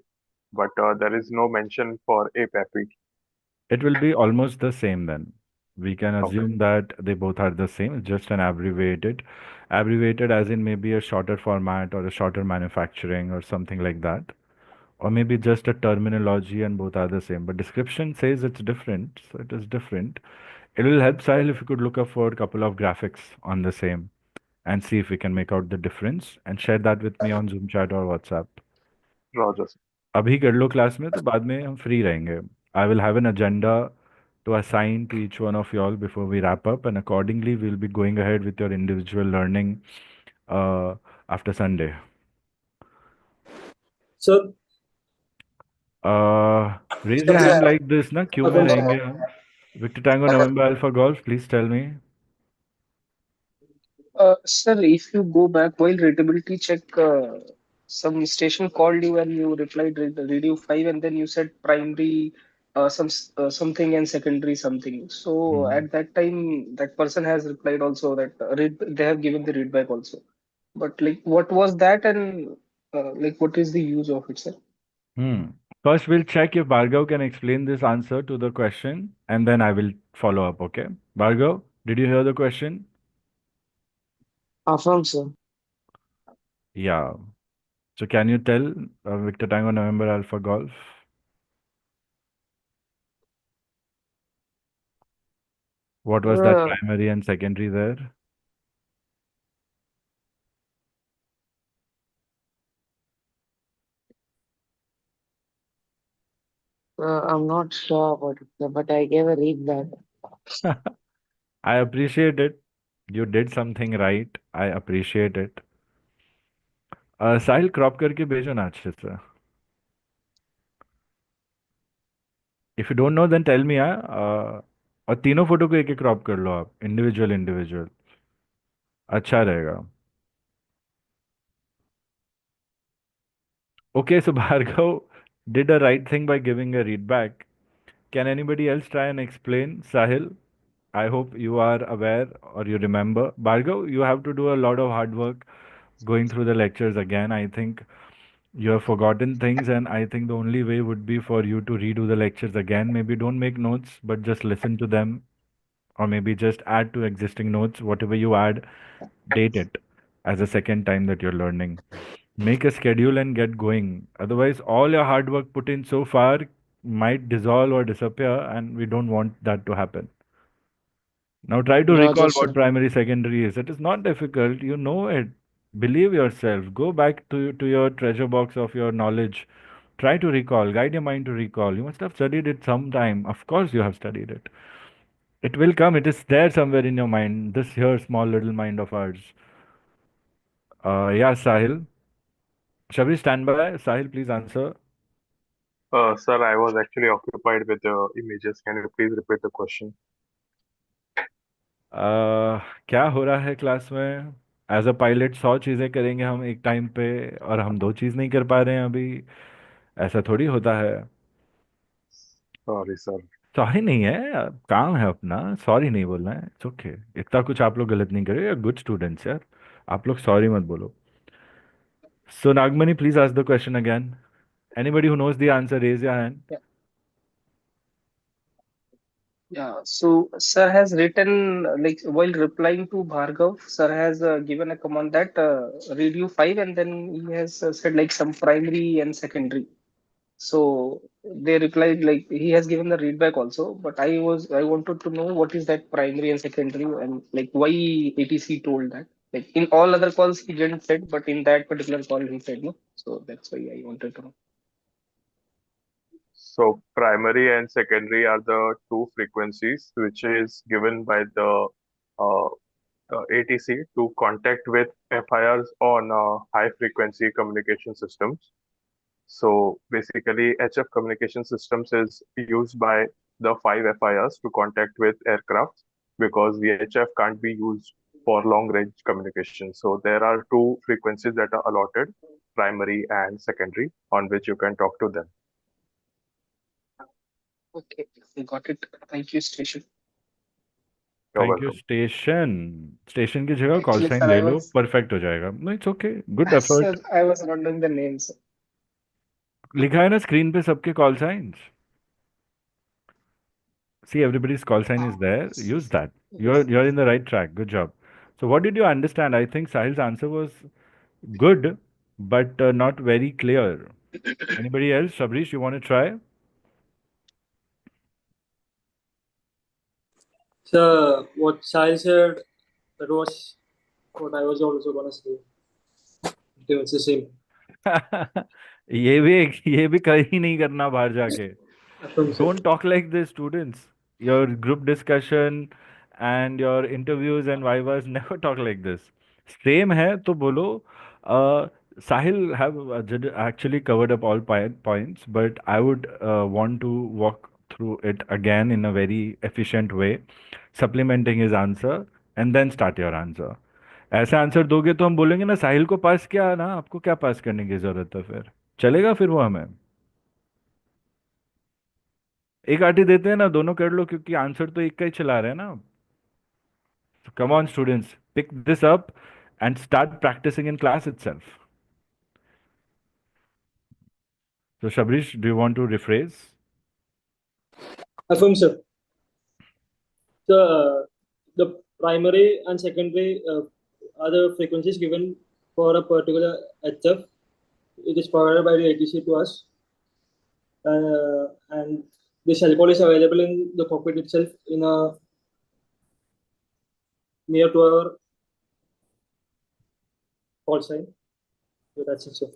but there is no mention for APAPI. It will be almost the same then. We can Okay. assume that they both are the same, it's just an abbreviated. Abbreviated as in maybe a shorter format or a shorter manufacturing or something like that. Or maybe just a terminology and both are the same. But description says it's different, so it is different. It will help Sahil if you could look up for a couple of graphics on the same and see if we can make out the difference and share that with me on Zoom chat or WhatsApp. Roger. अभी कर लो class में तो बाद में हम free रहेंगे I will have an agenda to assign to each one of y'all before we wrap up, and accordingly, we'll be going ahead with your individual learning after Sunday. Sir, Raise your hand like this, ना क्यों में Again, रहेंगे हम? Victor Tango November Alpha Golf, please tell me. Sir, if you go back while readability check, some station called you and you replied radio 5 and then you said primary something and secondary something. So Hmm. at that time, that person has replied also that they have given the readback also. But like, what was that and like, what is the use of it, sir? Hmm. First, we'll check if Bhargav can explain this answer to the question, and then I will follow up, okay? Bhargav, did you hear the question? Affirm, sir. Yeah. So can you tell Victor Tango November Alpha Golf? What was that Uh, primary and secondary there? I'm not sure about it, sir, but I gave a read back. I appreciate it. You did something right. I appreciate it. Sahil crop करके भेजो ना अच्छे से. If you don't know then tell me और तीनों photo को एक एक क्रॉप कर लो आप इंडिविजुअल इंडिविजुअल अच्छा रहेगा. Okay, so Bhargav did a right thing by giving a read back. Can anybody else try and explain? Sahil, I hope you are aware or you remember. Bhargav, you have to do a lot of hard work going through the lectures again. I think you have forgotten things, and I think the only way would be for you to redo the lectures again. Maybe don't make notes, but just listen to them, or maybe just add to existing notes. Whatever you add, date it as a second time that you're learning. Make a schedule and get going. Otherwise, all your hard work put in so far might dissolve or disappear, and we don't want that to happen. Now, try to Roger, recall what sir. primary secondary is. It is not difficult. You know it. Believe yourself. Go back to your treasure box of your knowledge. Try to recall. Guide your mind to recall. You must have studied it sometime. Of course, you have studied it. It will come. It is there somewhere in your mind. This here small little mind of ours. Yeah, Sahil. Shall we stand by? Sahil, please answer. Sir, I was actually occupied with the images. Can you please repeat the question? क्या हो रहा है class में as a pilot 100 चीज़ें करेंगे हम एक time पे और हम दो चीज़ नहीं कर पा रहे हैं अभी ऐसा थोड़ी होता है. Sorry, sir. सॉरी नहीं है काम है अपना सॉरी नहीं बोलना है इट्स ओके इतना कुछ आप लोग गलत नहीं करे गुड स्टूडेंट्स यार आप लोग सॉरी मत बोलो. So Nagamani please ask the question again anybody who knows the answer raise your hand. Yeah. Yeah, so sir has written like while replying to Bhargav, sir has given a command that read you five, and then he has said like some primary and secondary. So they replied like he has given the readback also, but I wanted to know what is that primary and secondary and like why ATC told that. Like in all other calls he didn't said, but in that particular call he said no. So that's why I wanted to know. So primary and secondary are the two frequencies which is given by the uh, ATC to contact with FIRs on high frequency communication systems. So basically, HF communication systems is used by the five FIRs to contact with aircraft because VHF can't be used for long range communication. So there are two frequencies that are allotted, primary and secondary, on which you can talk to them. Okay, I got it. Thank you, station. You're thank you welcome. Station की जगह call Actually, sign sir, ले I लो, was perfect हो जाएगा. No it's okay, good sir, effort. I was not knowing the names. लिखा है ना screen पे सबके call science. See, everybody's call sign is there. Use that. Yes. You're in the right track. Good job. So, what did you understand? I think Sahil's answer was good, but not very clear. Anybody else? Shabrish, you want to try? So what Sahil said, that was what I was also gonna say. It was the same. ये भी कहीं नहीं करना बाहर जाके. Affirm, sir. Don't talk like this, students. Your group discussion and your interviews and vivas never talk like this. Same है तो बोलो. Sahil have actually covered up all points, but I would want to walk through it again in a very efficient way, supplementing his answer and then start your answer. ऐसा answer दोगे तो हम बोलेंगे ना साहिल को पास किया ना, आपको क्या पास करने की जरूरत है, फिर चलेगा फिर वो हमें. एक आटी देते हैं ना, दोनों कर लो क्योंकि आंसर तो एक का ही चला रहे हैं ना. Come on students, pick this up and start practicing in class itself. So, Shabrish, do you want to rephrase? Affirm, sir. So the primary and secondary are the frequencies given for a particular HF. It is provided by the ATC to us, and this alcohol is available in the cockpit itself in a near to our call sign. So that's it, sir.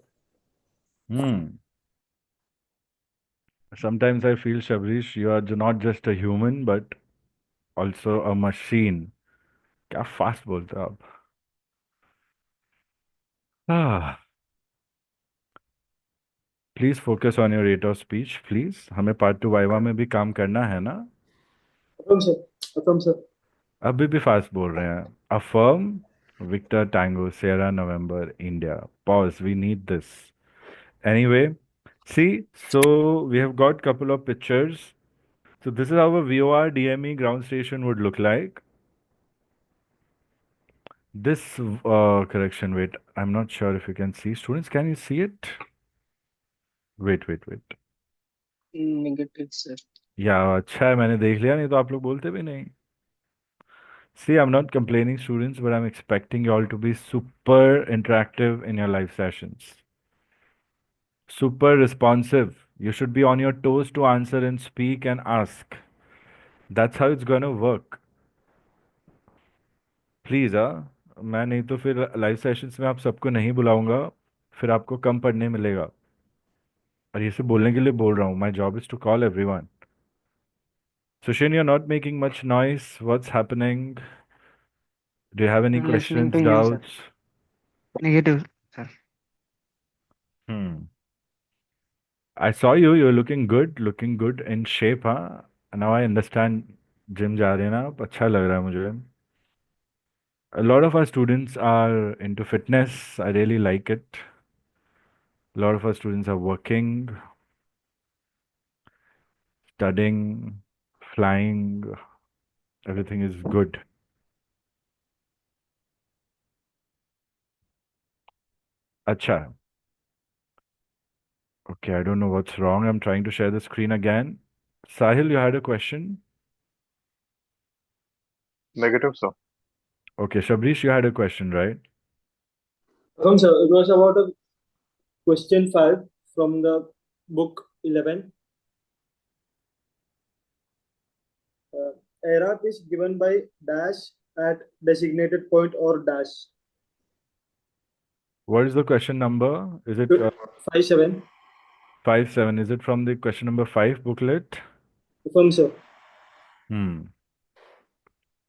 Sometimes I feel, Shabrish, you are not just a human, but also a machine. क्या fast बोलते हो आप. Please focus on your rate of speech please. हमें part 2 viva में भी काम करना है ना. Affirm, sir. Affirm, sir. अभी भी फास्ट बोल रहे हैं. Affirm, Victor Tango Sierra November India. Pause, we need this. Anyway, see, so we have got couple of pictures. So this is how a VOR DME ground station would look like. This correction, wait, I'm not sure if you can see. Students, can you see it? Wait. Negative, sir. Yeah, अच्छा है मैंने देख लिया, नहीं तो आप लोग बोलते भी नहीं. See, I'm not complaining, students, but I'm expecting you all to be super interactive in your live sessions. Super responsive. You should be on your toes to answer and speak and ask. That's how it's gonna work. Please मैं नहीं तो फिर live sessions में आप सबको नहीं बुलाऊंगा, फिर आपको कम पढ़ने मिलेगा. और ये सब बोलने के लिए बोल रहा हूँ. My job is to call everyone. Sushin, you're not making much noise. What's happening? Do you have any I'm listening questions, to you, sir. doubts? Negative, sir. Hmm. I saw you. You're looking good in shape, huh? Now I understand. Gym जा रहे हैं ना आप, अच्छा लग रहा है मुझे. A lot of our students are into fitness. I really like it. A lot of our students are working, studying, flying. Everything is good. Acha. Okay, I don't know what's wrong. I'm trying to share the screen again. Sahil, you had a question? Negative, sir. Okay, Shabrish, you had a question, right? Sir, it was about a question 5 from the book 11. ARAP is given by dash at designated point or dash. What is the question number? Is it 5-7. 5-7? Is it from the question number 5 booklet? Affirm, sir.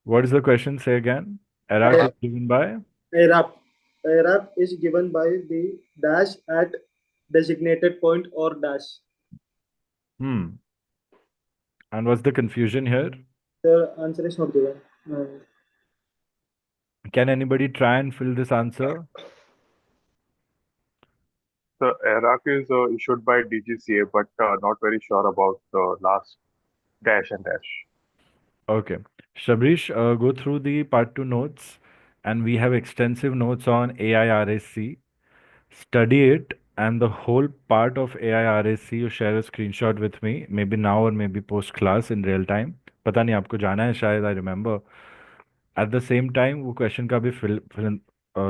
What is the question? Say again. ARAP is given by? ARAP is given by the dash at designated point or dash. And what's the confusion here? The answer is not given. Can anybody try and fill this answer? The ARAC is issued by DGCA, but not very sure about the last dash and dash. Okay. Shabrish, go through the part 2 notes, and we have extensive notes on AIRAC. Study it, and the whole part of AIRAC, you share a screenshot with me, maybe now or maybe post class in real time. पता नहीं आपको जाना है शायद, I remember. At the same time वो question का भी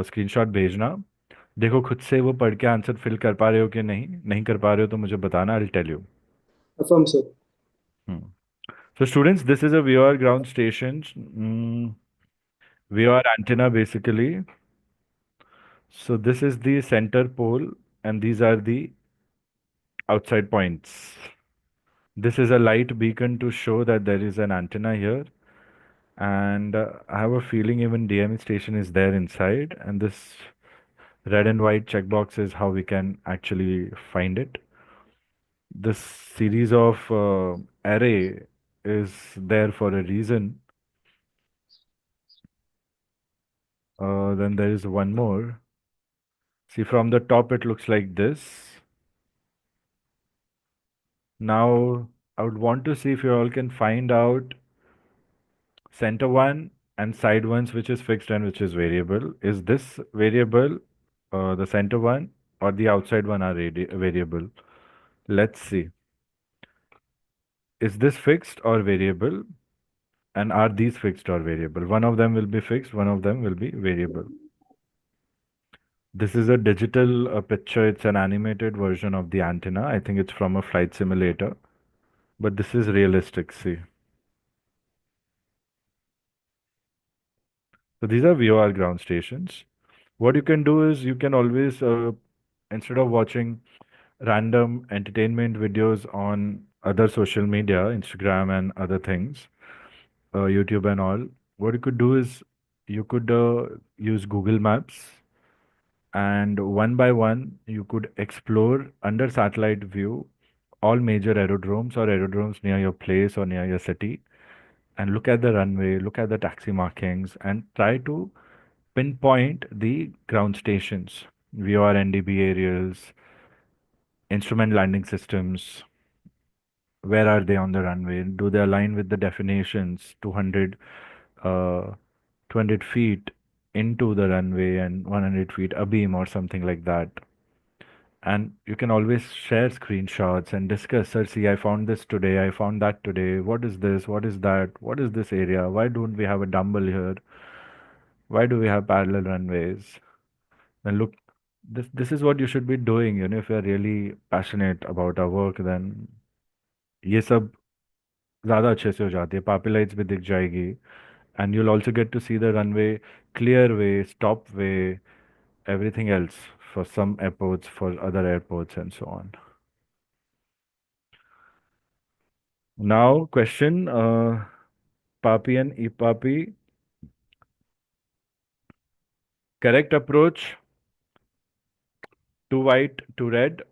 screenshot भेजना. देखो खुद से वो पढ़ के आंसर फिल कर पा रहे हो कि नहीं कर पा रहे हो तो मुझे बताना, I'll tell you. Affirm, sir. So students, this is a VR ground station. VR antenna basically. So this is the center pole and these are the outside points. This is a light beacon to show that there is an antenna here. And I have a feeling even DME station is there inside. And this red and white checkbox is how we can actually find it. This series of array is there for a reason. Then there is one more. See, from the top it looks like this. Now, I would want to see if you all can find out center one and side ones, which is fixed and which is variable. Is this variable, the center one, or the outside one are variable? Let's see. Is this fixed or variable? And are these fixed or variable? One of them will be fixed, one of them will be variable. This is a digital picture. It's an animated version of the antenna. I think it's from a flight simulator. But this is realistic, see. So these are VOR ground stations. What you can do is you can always, instead of watching random entertainment videos on other social media, Instagram and other things, YouTube and all, what you could do is you could use Google Maps and one by one you could explore under satellite view all major aerodromes or aerodromes near your place or near your city and look at the runway, look at the taxi markings and try to pinpoint the ground stations, VR NDB aerials, instrument landing systems. Where are they on the runway? Do they align with the definitions 200 feet into the runway and 100 feet abeam or something like that? And you can always share screenshots and discuss, sir, see, I found this today, I found that today. What is this? What is that? What is this area? Why don't we have a dumbbell here? Why do we have parallel runways? And look, this is what you should be doing, if you're really passionate about our work, then ये सब ज़्यादा अच्छे से हो जाती है. पापी lights भी दिख जाएगी and you'll also get to see the runway, clear way, stop way, everything else for some airports, for other airports and so on. Now question, PAPI and EPAPI, correct approach, 2 white, 2 red,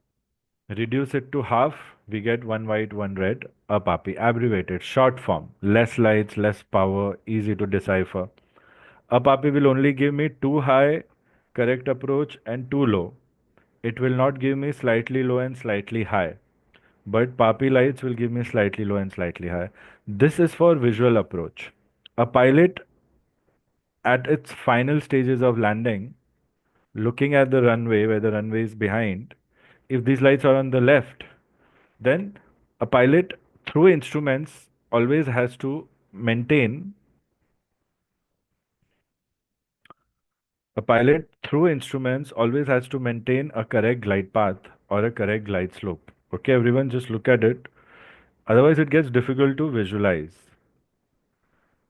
reduce it to half, we get 1 white, 1 red, APAPI, abbreviated, short form, less lights, less power, easy to decipher. APAPI will only give me 2 high, correct approach, and 2 low. It will not give me slightly low and slightly high. But PAPI lights will give me slightly low and slightly high. This is for visual approach. A pilot at its final stages of landing, looking at the runway where the runway is behind, if these lights are on the left, then a pilot through instruments always has to maintain A pilot through instruments always has to maintain a correct glide path or a correct glide slope. Okay, everyone, just look at it. Otherwise, it gets difficult to visualize.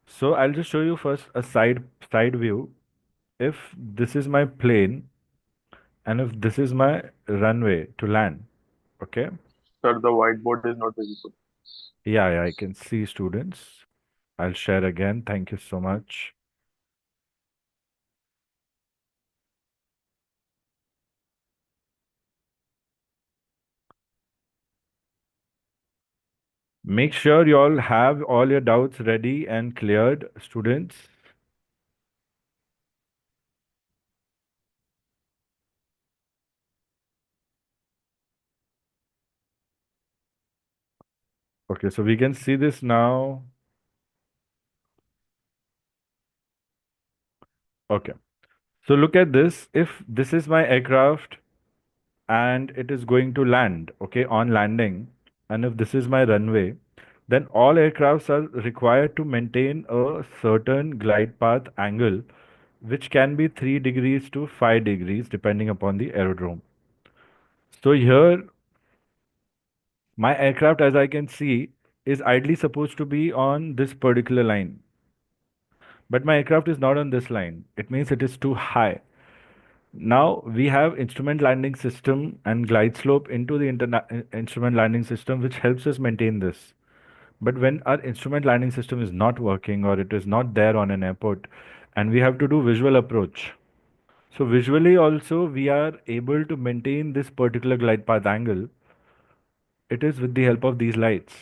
So I'll just show you first a side view. If this is my plane and if this is my runway to land, okay? Sir, the whiteboard is not visible. Yeah, I can see students. I'll share again. Thank you so much. Make sure you all have all your doubts ready and cleared, students. Okay, so we can see this now. Okay, so look at this. If this is my aircraft and it is going to land, okay, on landing, and if this is my runway, then all aircrafts are required to maintain a certain glide path angle, which can be 3 degrees to 5 degrees depending upon the aerodrome. So here, my aircraft, as I can see, is ideally supposed to be on this particular line. But my aircraft is not on this line. It means it is too high. Now we have instrument landing system and glide slope into the instrument landing system, which helps us maintain this. But when our instrument landing system is not working or it is not there on an airport, and we have to do visual approach. So visually also we are able to maintain this particular glide path angle. It is with the help of these lights.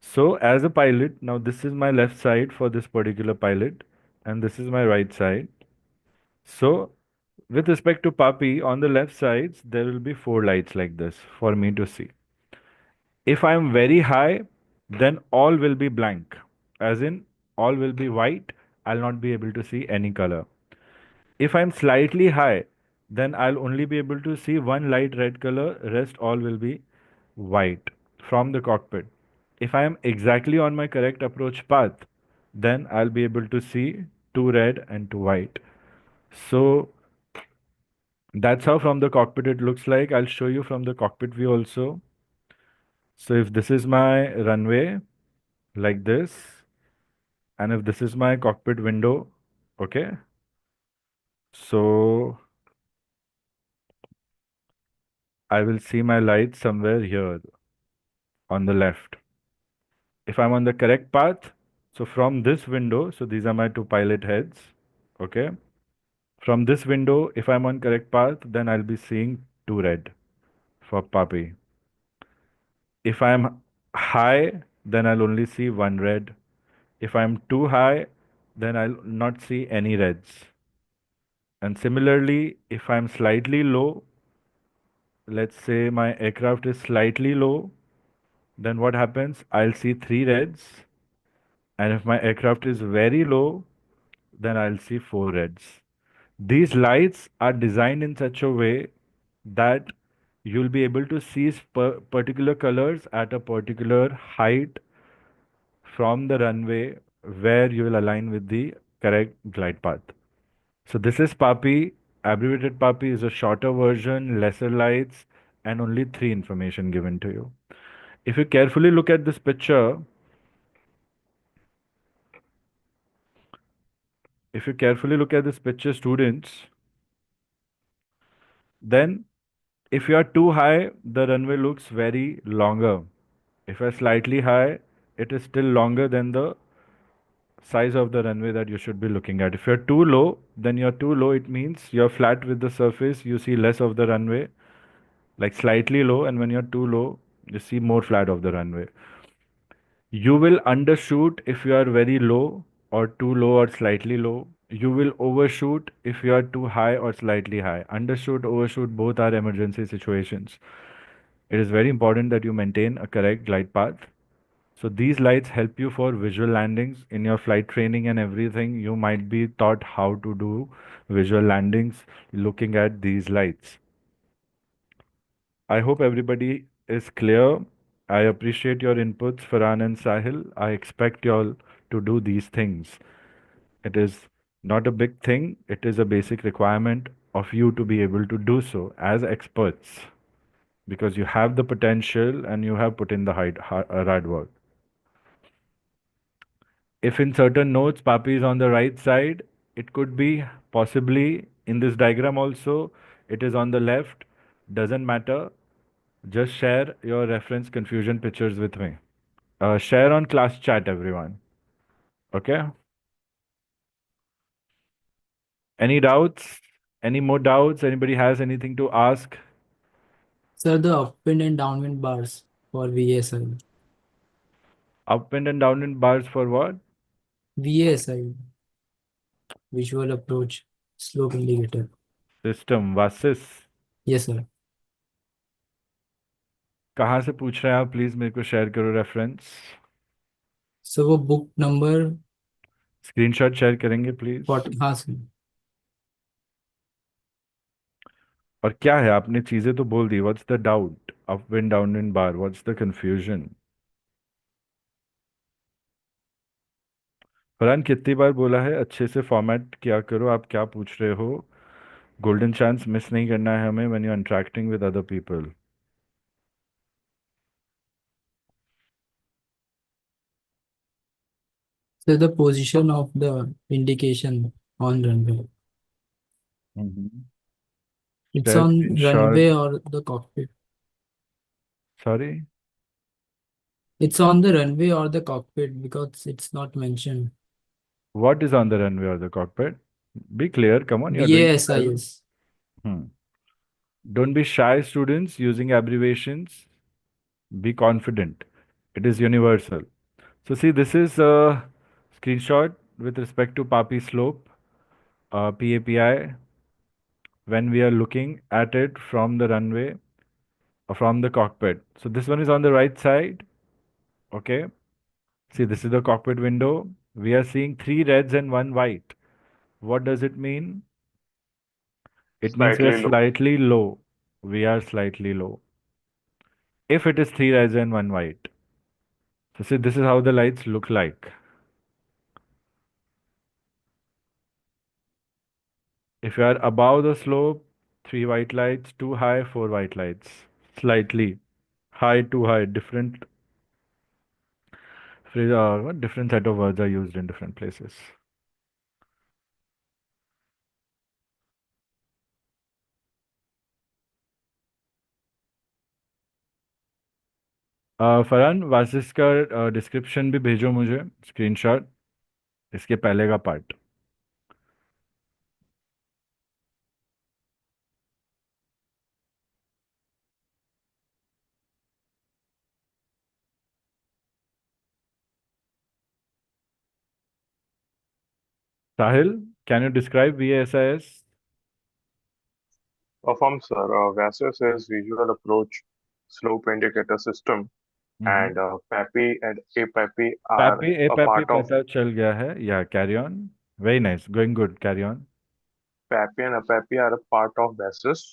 So as a pilot, now this is my left side for this particular pilot, and this is my right side. So with respect to PAPI, on the left sides, there will be 4 lights like this for me to see. If I am very high, then all will be blank, as in all will be white. I'll not be able to see any color. If I'm slightly high, then I'll only be able to see one light red color, rest all will be white from the cockpit. If I am exactly on my correct approach path, then I'll be able to see 2 red and 2 white. So that's how from the cockpit it looks like. I'll show you from the cockpit view also. So if this is my runway like this, and if this is my cockpit window, okay. So I will see my light somewhere here on the left. If I'm on the correct path, so from this window, so these are my 2 pilot heads, okay. From this window, if I'm on correct path, then I'll be seeing 2 red for PAPI. If I'm high, then I'll only see 1 red. If I'm too high, then I'll not see any reds. And similarly, if I'm slightly low, let's say my aircraft is slightly low, then what happens? I'll see 3 reds. And if my aircraft is very low, then I'll see 4 reds. These lights are designed in such a way that you'll be able to see particular colors at a particular height from the runway where you will align with the correct glide path. So this is PAPI. Abbreviated PAPI is a shorter version, lesser lights, and only 3 information given to you. If you carefully look at this picture, students, then if you are too high, the runway looks very longer. If you are slightly high, it is still longer than the size of the runway that you should be looking at. If you're too low, then you're too low. It means you're flat with the surface. You see less of the runway, like slightly low. And when you're too low, you see more flat of the runway. You will undershoot if you are very low or too low or slightly low. You will overshoot if you are too high or slightly high. Undershoot, overshoot, both are emergency situations. It is very important that you maintain a correct glide path. So these lights help you for visual landings in your flight training and everything. You might be taught how to do visual landings looking at these lights. I hope everybody is clear. I appreciate your inputs, Farhan and Sahil. I expect you all to do these things. It is Not a big thing. It is a basic requirement of you to be able to do so as experts because you have the potential and you have put in the hard work. If in certain nodes PAPI is on the right side, it could be possibly in this diagram also, it is on the left. Doesn't matter. Just share your reference confusion pictures with me. Share on class chat, everyone. Okay? Any doubts? Any more doubts? Anybody has anything to ask? Sir, the upwind and downwind bars for VSI. Upwind and downwind bars for what? VSI, visual approach slope indicator. System, VASIS. Yes, sir. कहाँ से पूछ रहे हैं आप? Please मेरे को share करो reference. So वो बुक नंबर स्क्रीनशॉट शेयर करेंगे प्लीज. 40, हाँ सर. और क्या है, आपने चीजें तो बोल दी. What's the doubt? Upwind downwind बार, व्हाट्स द कंफ्यूजन? फरहान कितनी बार बोला है अच्छे से फॉर्मेट किया करो. आप क्या पूछ रहे हो? गोल्डन चांस मिस नहीं करना है हमें when you interacting with other people. So the position of the indication on runway. It's Share on screenshot. runway or the cockpit. Sorry. It's on the runway or the cockpit because it's not mentioned. What is on the runway or the cockpit? Be clear. Come on, you're doing well. VASIS. Don't be shy, students, using abbreviations. Be confident. It is universal. So see, this is a screenshot with respect to PAPI slope, PAPI, when we are looking at it from the runway or from the cockpit. So this one is on the right side. Okay. See, this is the cockpit window. We are seeing 3 reds and 1 white. What does it mean? It means we are Slightly low. slightly low. We are slightly low. If it is 3 reds and 1 white. So see, this is how the lights look like. If you are above the slope, 3 white lights, too high, 4 white lights. Slightly high, too high. Different different set of words are used in different places. Farhan, वासिस का description भी भेजो मुझे, screenshot, इसके पहले का part. Sahil, can you describe VASIS? Affirm, sir. VASIS is Visual Approach Slope Indicator System, and PAPI and APAPI are PAPI, a APAPI part of पता चल गया है. Yeah, carry on. Very nice. Going good. Carry on. PAPI and APAPI are a part of VASIS.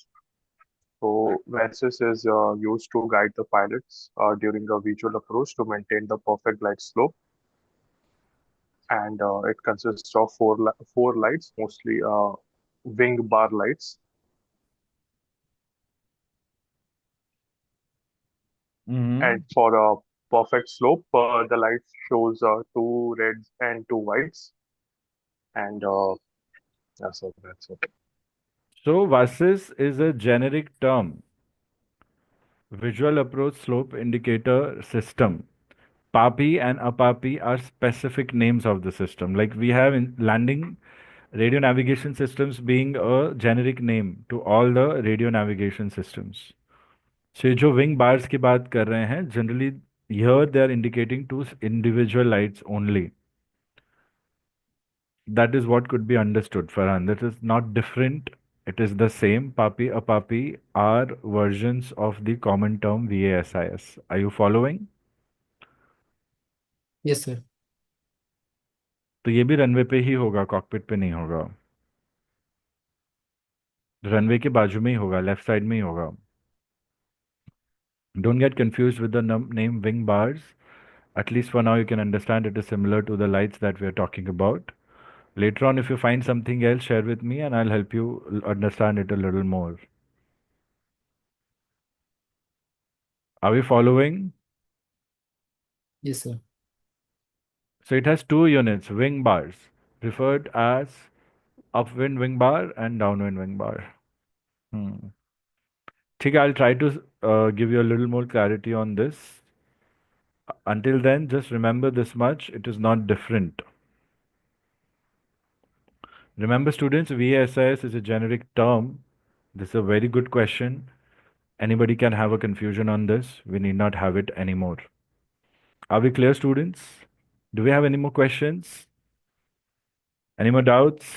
So VASIS is used to guide the pilots during a visual approach to maintain the perfect glide slope, and it consists of four lights, mostly wing bar lights. And for a perfect slope, the light shows 2 reds and 2 whites. And that's it. So VASIS is a generic term. Visual Approach Slope Indicator System. PAPI and APAPI are specific names of the system. Like we have in landing radio navigation systems being a generic name to all the radio navigation systems. So ये जो wing bars की बात कर रहे हैं, generally here they are indicating two individual lights only. That is what could be understood, Farhan. That is not different. It is the same. PAPI, APAPI are versions of the common term VASIS. Are you following? Yes, sir. तो ये भी runway पे ही होगा, cockpit पे नहीं होगा. Runway के बाजू में ही होगा, लेफ्ट साइड में ही होगा. Don't get confused with the name wing bars. At least for now, you can understand it is similar to the lights that we are talking about. Later on, if you find something else, share with me and I'll help you understand it a little more. Are we following? Yes, sir. So it has two units, wing bars, referred as upwind wing bar and downwind wing bar. ठीक है, I'll try to give you a little more clarity on this. Until then, just remember this much, it is not different. Remember students, VASIS is a generic term. This is a very good question. Anybody can have a confusion on this. We need not have it anymore. Are we clear, students? Do we have any more questions? Any more doubts?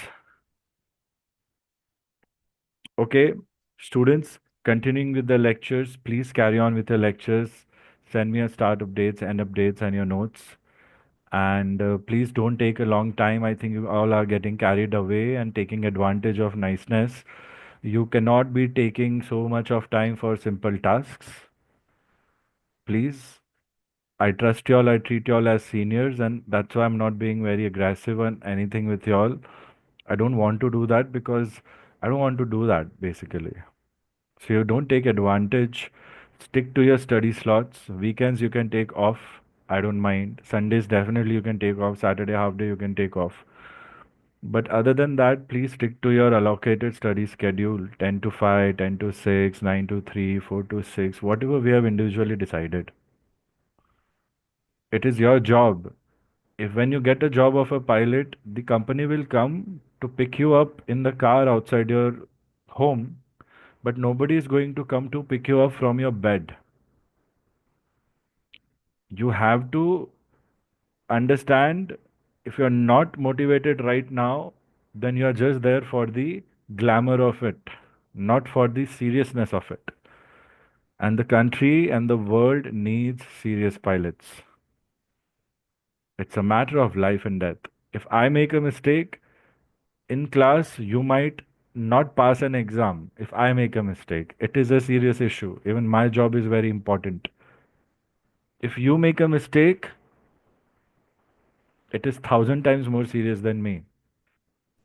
Okay, students, continuing with the lectures, please carry on with your lectures. Send me a start updates, end updates, and your notes. And please don't take a long time. I think you all are getting carried away and taking advantage of niceness. You cannot be taking so much of time for simple tasks. Please, I trust y'all, I treat y'all as seniors, and that's why I'm not being very aggressive on anything with y'all. I don't want to do that because I don't want to do that basically. So you don't take advantage. Stick to your study slots. Weekends you can take off. I don't mind. Sundays definitely you can take off. Saturday half day you can take off. But other than that, please stick to your allocated study schedule 10 to 5, 10 to 6, 9 to 3, 4 to 6, whatever we have individually decided. It is your job. If when you get a job of a pilot, the company will come to pick you up in the car outside your home, but nobody is going to come to pick you up from your bed. You have to understand, if you're not motivated right now, then you're just there for the glamour of it, not for the seriousness of it. And the country and the world needs serious pilots. It's a matter of life and death. If I make a mistake in class, you might not pass an exam. If I make a mistake, it is a serious issue. Even my job is very important. If you make a mistake, it is 1,000 times more serious than me.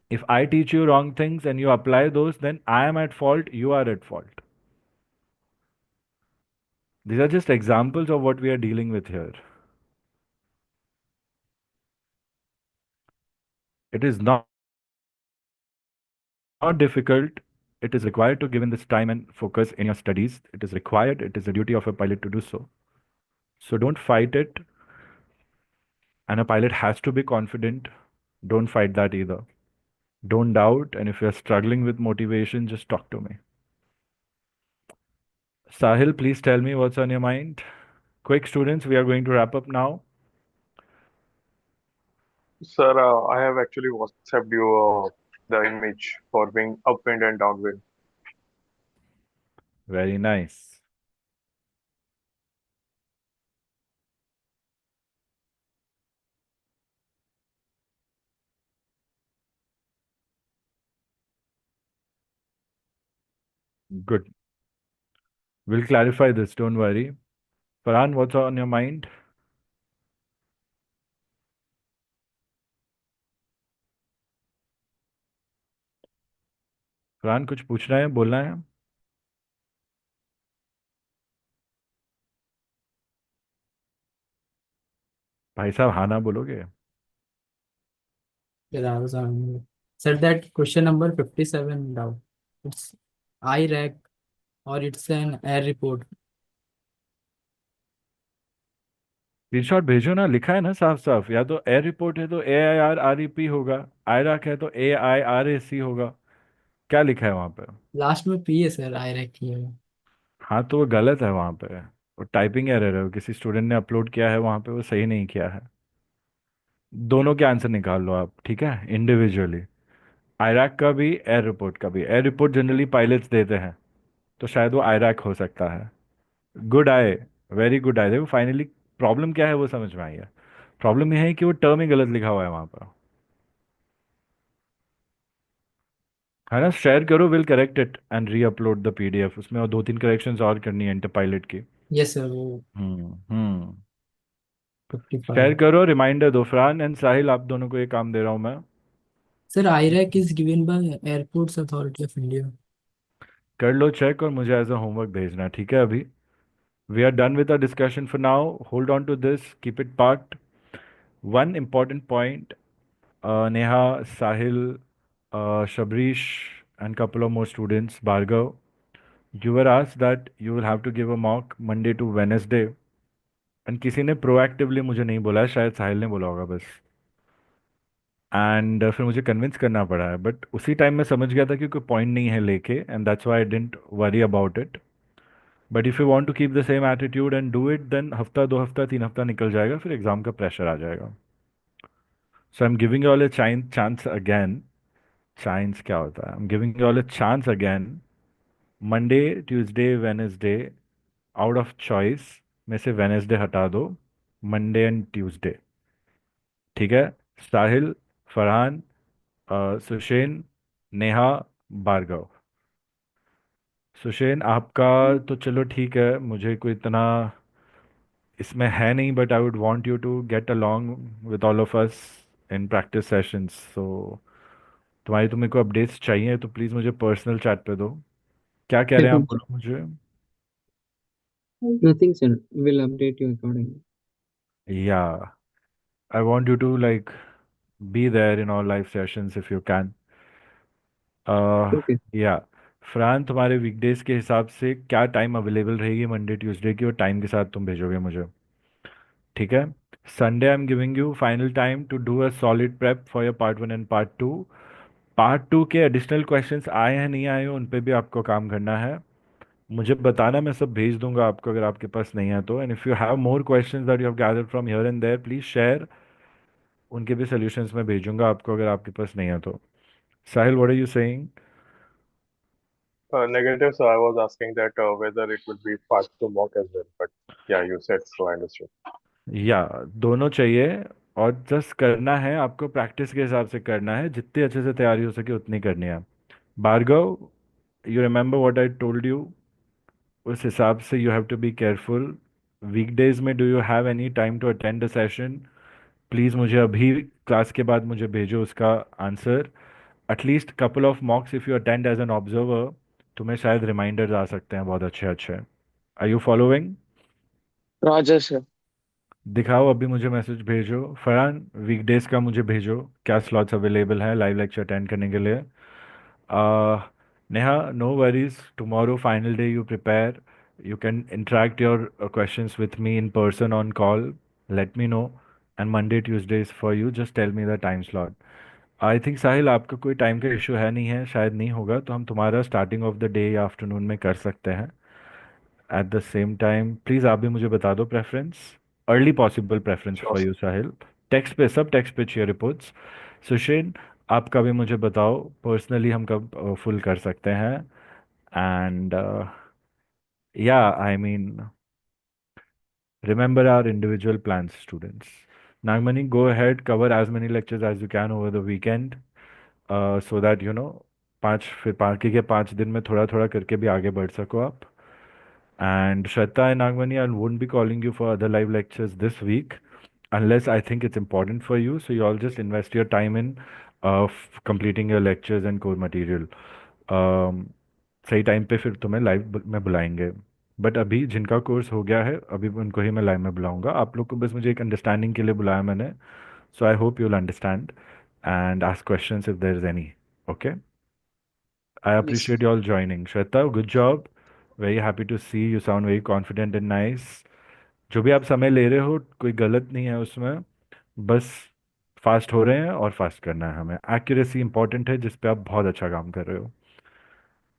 If I teach you wrong things and you apply those, then I am at fault, you are at fault. These are just examples of what we are dealing with here. It is not difficult. It is required to give in this time and focus in your studies. It is required. It is a duty of a pilot to do so. So don't fight it. And a pilot has to be confident. Don't fight that either. Don't doubt. And if you're struggling with motivation, just talk to me. Sahil, please tell me what's on your mind. Quick, students, we are going to wrap up now. Sir, I have actually WhatsApped you the image for wing upwind and downwind. Very nice. Good. We'll clarify this, don't worry. Farhan, what's on your mind? Farhan कुछ पूछना है, बोलना है? भाई साहब हाँ ना बोलोगे? Yeah, that was said that question number 57 now. It's IRAC or it's an air report. Screenshot भेजो ना, लिखा है ना साफ साफ, या तो एयर रिपोर्ट है तो AIRREP होगा, आयरैक है तो AIRAC होगा. क्या लिखा है वहां पे? लास्ट में P है सर, IRAC की है. हाँ तो वो गलत है वहां पे, वो टाइपिंग एरर है, वो किसी स्टूडेंट ने अपलोड किया है वहां पे, वो सही नहीं किया है. दोनों के आंसर निकाल लो आप, ठीक है, इंडिविजुअली. आयरैक का भी, एयर रिपोर्ट का भी. एयर रिपोर्ट जनरली पायलट्स देते हैं, तो शायद वो आयरैक हो सकता है. गुड आए, वेरी गुड आए. देखो फाइनली प्रॉब्लम क्या है वो समझ में आई है. प्रॉब्लम यह है कि वो टर्म ही गलत लिखा हुआ है वहां पर, है ना. शेयर करो, will correct it and re upload the PDF. उसमें और 2-3 करेक्शंस और करनी है इंटर पायलट की. यस सर, वो हम्म. 55. शेयर करो, रिमाइंडर दो. फरहान एंड साहिल, आप दोनों को ये काम दे रहा हूँ मैं. Sir, IRAC is given by Airports Authority of India. कर लो चेक और मुझे एज अ होमवर्क भेजना, ठीक है? अभी we are done with our discussion for now, hold on to this, keep it parked. One important point, Neha, Sahil, Shabrish, and couple of more students, Bhargav, you were asked that you will have to give a mock Monday to Wednesday. And किसी ने proactively मुझे नहीं बोला है, शायद साहिल ने बोला होगा बस. एंड फिर मुझे कन्विंस करना पड़ा है, बट उसी टाइम मैं समझ गया था कि कोई पॉइंट नहीं है लेके, and that's why I didn't worry about it. But if you want to keep the same attitude and do it, then हफ्ता, 2 हफ्ता, 3 हफ्ता निकल जाएगा, फिर एग्जाम का प्रेशर आ जाएगा. So I am giving you all a chance again. Chance क्या होता है? I am giving you all a chance again. Monday, Tuesday, Wednesday, out of choice में से वेनेसडे हटा दो, मंडे एंड ट्यूसडे. ठीक है? साहिल, फरहान, सुशेन, नेहा, भार्गव. सुशेन आपका तो चलो ठीक है, मुझे कोई इतना इसमें है नहीं, but I would want you to get along with all of us in practice sessions. So तुम्हारी, तुम्हें को अपडेट्स चाहिए तो प्लीज़ मुझे पर्सनल चैट पे दो. क्या कह रहे हैं आप, Definitely. बोलो मुझे. Nothing, sir. We'll update you accordingly. Yeah, I want you to like be there in all live sessions if you can. Okay. या, फरहान, तुम्हारे वीकडेज के हिसाब से क्या टाइम अवेलेबल रहेगी मंडे ट्यूसडे की, और टाइम के साथ तुम भेजोगे मुझे, ठीक है? Sunday I am giving you final time to do a solid prep for your part 1 and part 2. Part 2 के एडिशनल क्वेश्चंस आए हैं नहीं आए हैं, उन पे भी आपको काम करना है. मुझे बताना, मैं सब भेज दूंगा आपको अगर आपके पास नहीं है तो. And if you have more questions that you have gathered from here and there, please share. उनके भी सॉल्यूशंस मैं भेजूंगा आपको अगर आपके पास नहीं है तो. Sahil, what are you saying? Negative, so I was asking that whether it would be part to mock as well. But yeah, you said so. I understood. या, दोनों चाहिए. और जस्ट करना है आपको, प्रैक्टिस के हिसाब से करना है, जितनी अच्छे से तैयारी हो सके उतनी करनी है. Bhargav, you remember what I told you, उस हिसाब से you have to be careful. Weekdays में do you have any time to attend a session? Please मुझे अभी क्लास के बाद मुझे भेजो उसका answer. At least couple of mocks if you attend as an observer, तुम्हें शायद रिमाइंडर्स आ सकते हैं बहुत अच्छे अच्छे. Are you following? Roger, sir. दिखाओ, अभी मुझे मैसेज भेजो. फरहान, वीकडेज का मुझे भेजो, क्या स्लॉट्स अवेलेबल हैं लाइव लेक्चर अटेंड करने के लिए. Neha, no worries, tomorrow final day, you prepare, you can interact your questions with me in person on call, let me know. And Monday Tuesday is for you, just tell me the time slot. I think Sahil, आपका कोई time का issue है नहीं है, शायद नहीं होगा, तो हम तुम्हारा स्टार्टिंग ऑफ द डे या आफ्टरनून में कर सकते हैं. At the same time please आप भी मुझे बता दो preference, early possible preference Sure. For you Sahil. Text पे, सब टेक्स्ट पे चाहिए रिपोर्ट्स. सुशेन, आपका भी मुझे बताओ पर्सनली हम कब फुल कर सकते हैं. एंड या, I mean, remember our individual plans, students. Nagmani, go ahead, cover as many lectures as you can over the weekend, so that you know, पाँच, फिर बाकी के 5 दिन में थोड़ा थोड़ा करके भी आगे बढ़ सको आप. And Shweta and Nagmani, I won't be calling you for other live lectures this week unless I think it's important for you. So you all just invest your time in completing your lectures and core material. सही time पे फिर तुम्हें live में बुलाएंगे. But अभी जिनका course हो गया है, अभी उनको ही मैं लाइव में बुलाऊंगा. आप लोग को बस मुझे एक अंडरस्टैंडिंग के लिए बुलाया मैंने. So I hope you will understand and ask questions if there is any. Okay, I Yes. Appreciate you all joining. Shweta, good job, very happy to see you, sound very confident and nice. जो भी आप समय ले रहे हो कोई गलत नहीं है उसमें, बस फास्ट हो रहे हैं और फास्ट करना है हमें. एक्यूरेसी इंपॉर्टेंट है, जिस पे आप बहुत अच्छा काम कर रहे हो.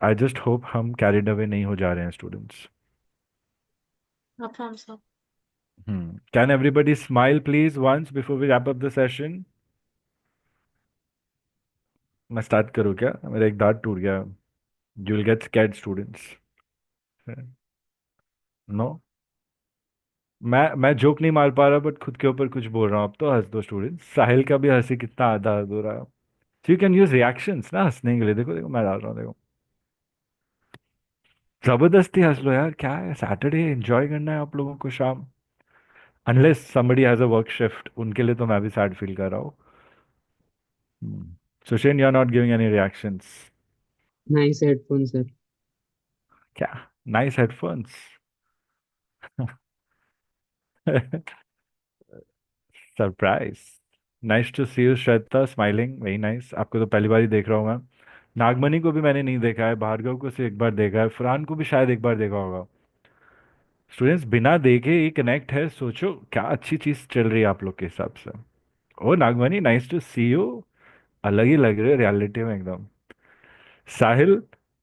आई जस्ट होप हम कैरिड अवे नहीं हो जा रहे हैं students. No problem, sir. Can everybody smile please once before we wrap up the session? मैं स्टार्ट करूँ क्या? मेरा एक दांत टूट गया. You will get scared, students. No, मैं जोक नहीं मार पा रहा, बट खुद के ऊपर कुछ बोल रहा हूँ. अब तो हंस दो स्टूडेंट्स. साहिल का भी हंसी कितना आधा हंस हो रहा है. So you can use reactions ना हंसने के लिए. देखो देखो, मैं डाल रहा हूँ, देखो. जबरदस्ती हंस लो यार, क्या है, सैटरडे एंजॉय करना है आप लोगों को शाम. Unless somebody has a work shift, उनके लिए तो मैं भी सैड फील कर रहा हूँ. Sushin, you're not giving any reactions. Nice headphones, sir. क्या? Nice headphones. Surprise. Nice to see you Shweta, smiling, very nice. आपको तो पहली बार ही देख रहा हूँ मैं. नागमणि को भी मैंने नहीं देखा है, भार्गव को सिर्फ एक बार देखा है, फरहान को भी शायद एक बार देखा होगा. स्टूडेंट्स बिना देखे ही कनेक्ट है, सोचो क्या अच्छी चीज चल रही है आप लोग के हिसाब से. Oh Nagamani, nice to see you. अलग ही लग रहे हो रियलिटी में एकदम. Sahil,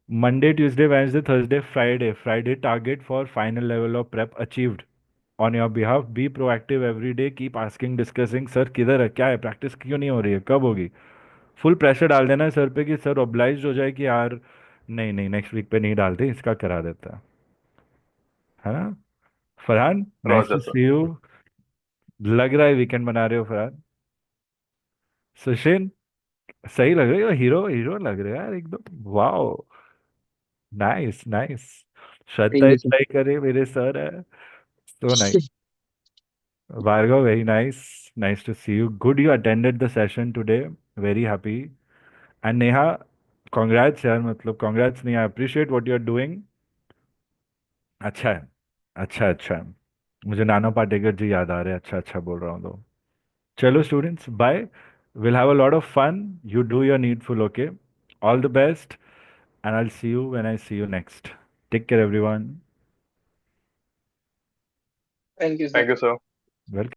Monday Tuesday Wednesday Thursday Friday, Friday target for final level of prep achieved on your behalf. Be proactive every day, keep asking discussing. Sir किधर है, क्या है, प्रैक्टिस क्यों नहीं हो रही है, कब होगी. फुल प्रेशर डाल देना है सर पे कि सर ऑब्लाइज हो जाए कि यार नहीं नहीं नेक्स्ट वीक पे नहीं डालते, इसका करा देता है ना. Farhan, nice Roger, to sir. See you. लग रहा है वीकेंड बना रहे हो फरहान. सुशीन, सही लग रही हो, हीरो हीरो लग रहे हो यार एकदम. Wow, nice nice. Shraddha Thank you, sir. Try करे, मेरे सर है. So nice. Bhargav, very nice. Nice to see you. Good you attended the session today. Very happy. And Neha, congrats यार, मतलब congrats नहीं, I appreciate what you are doing. अच्छा है, अच्छा अच्छा है. मुझे नाना पाटेकर जी याद आ रहे हैं, अच्छा अच्छा बोल रहा हूँ तो. चलो students, bye. We'll have a lot of fun. You do your needful, okay? All the best. And I'll see you when I see you next. Take care everyone. Thank you, sir. Thank you, sir. Welcome.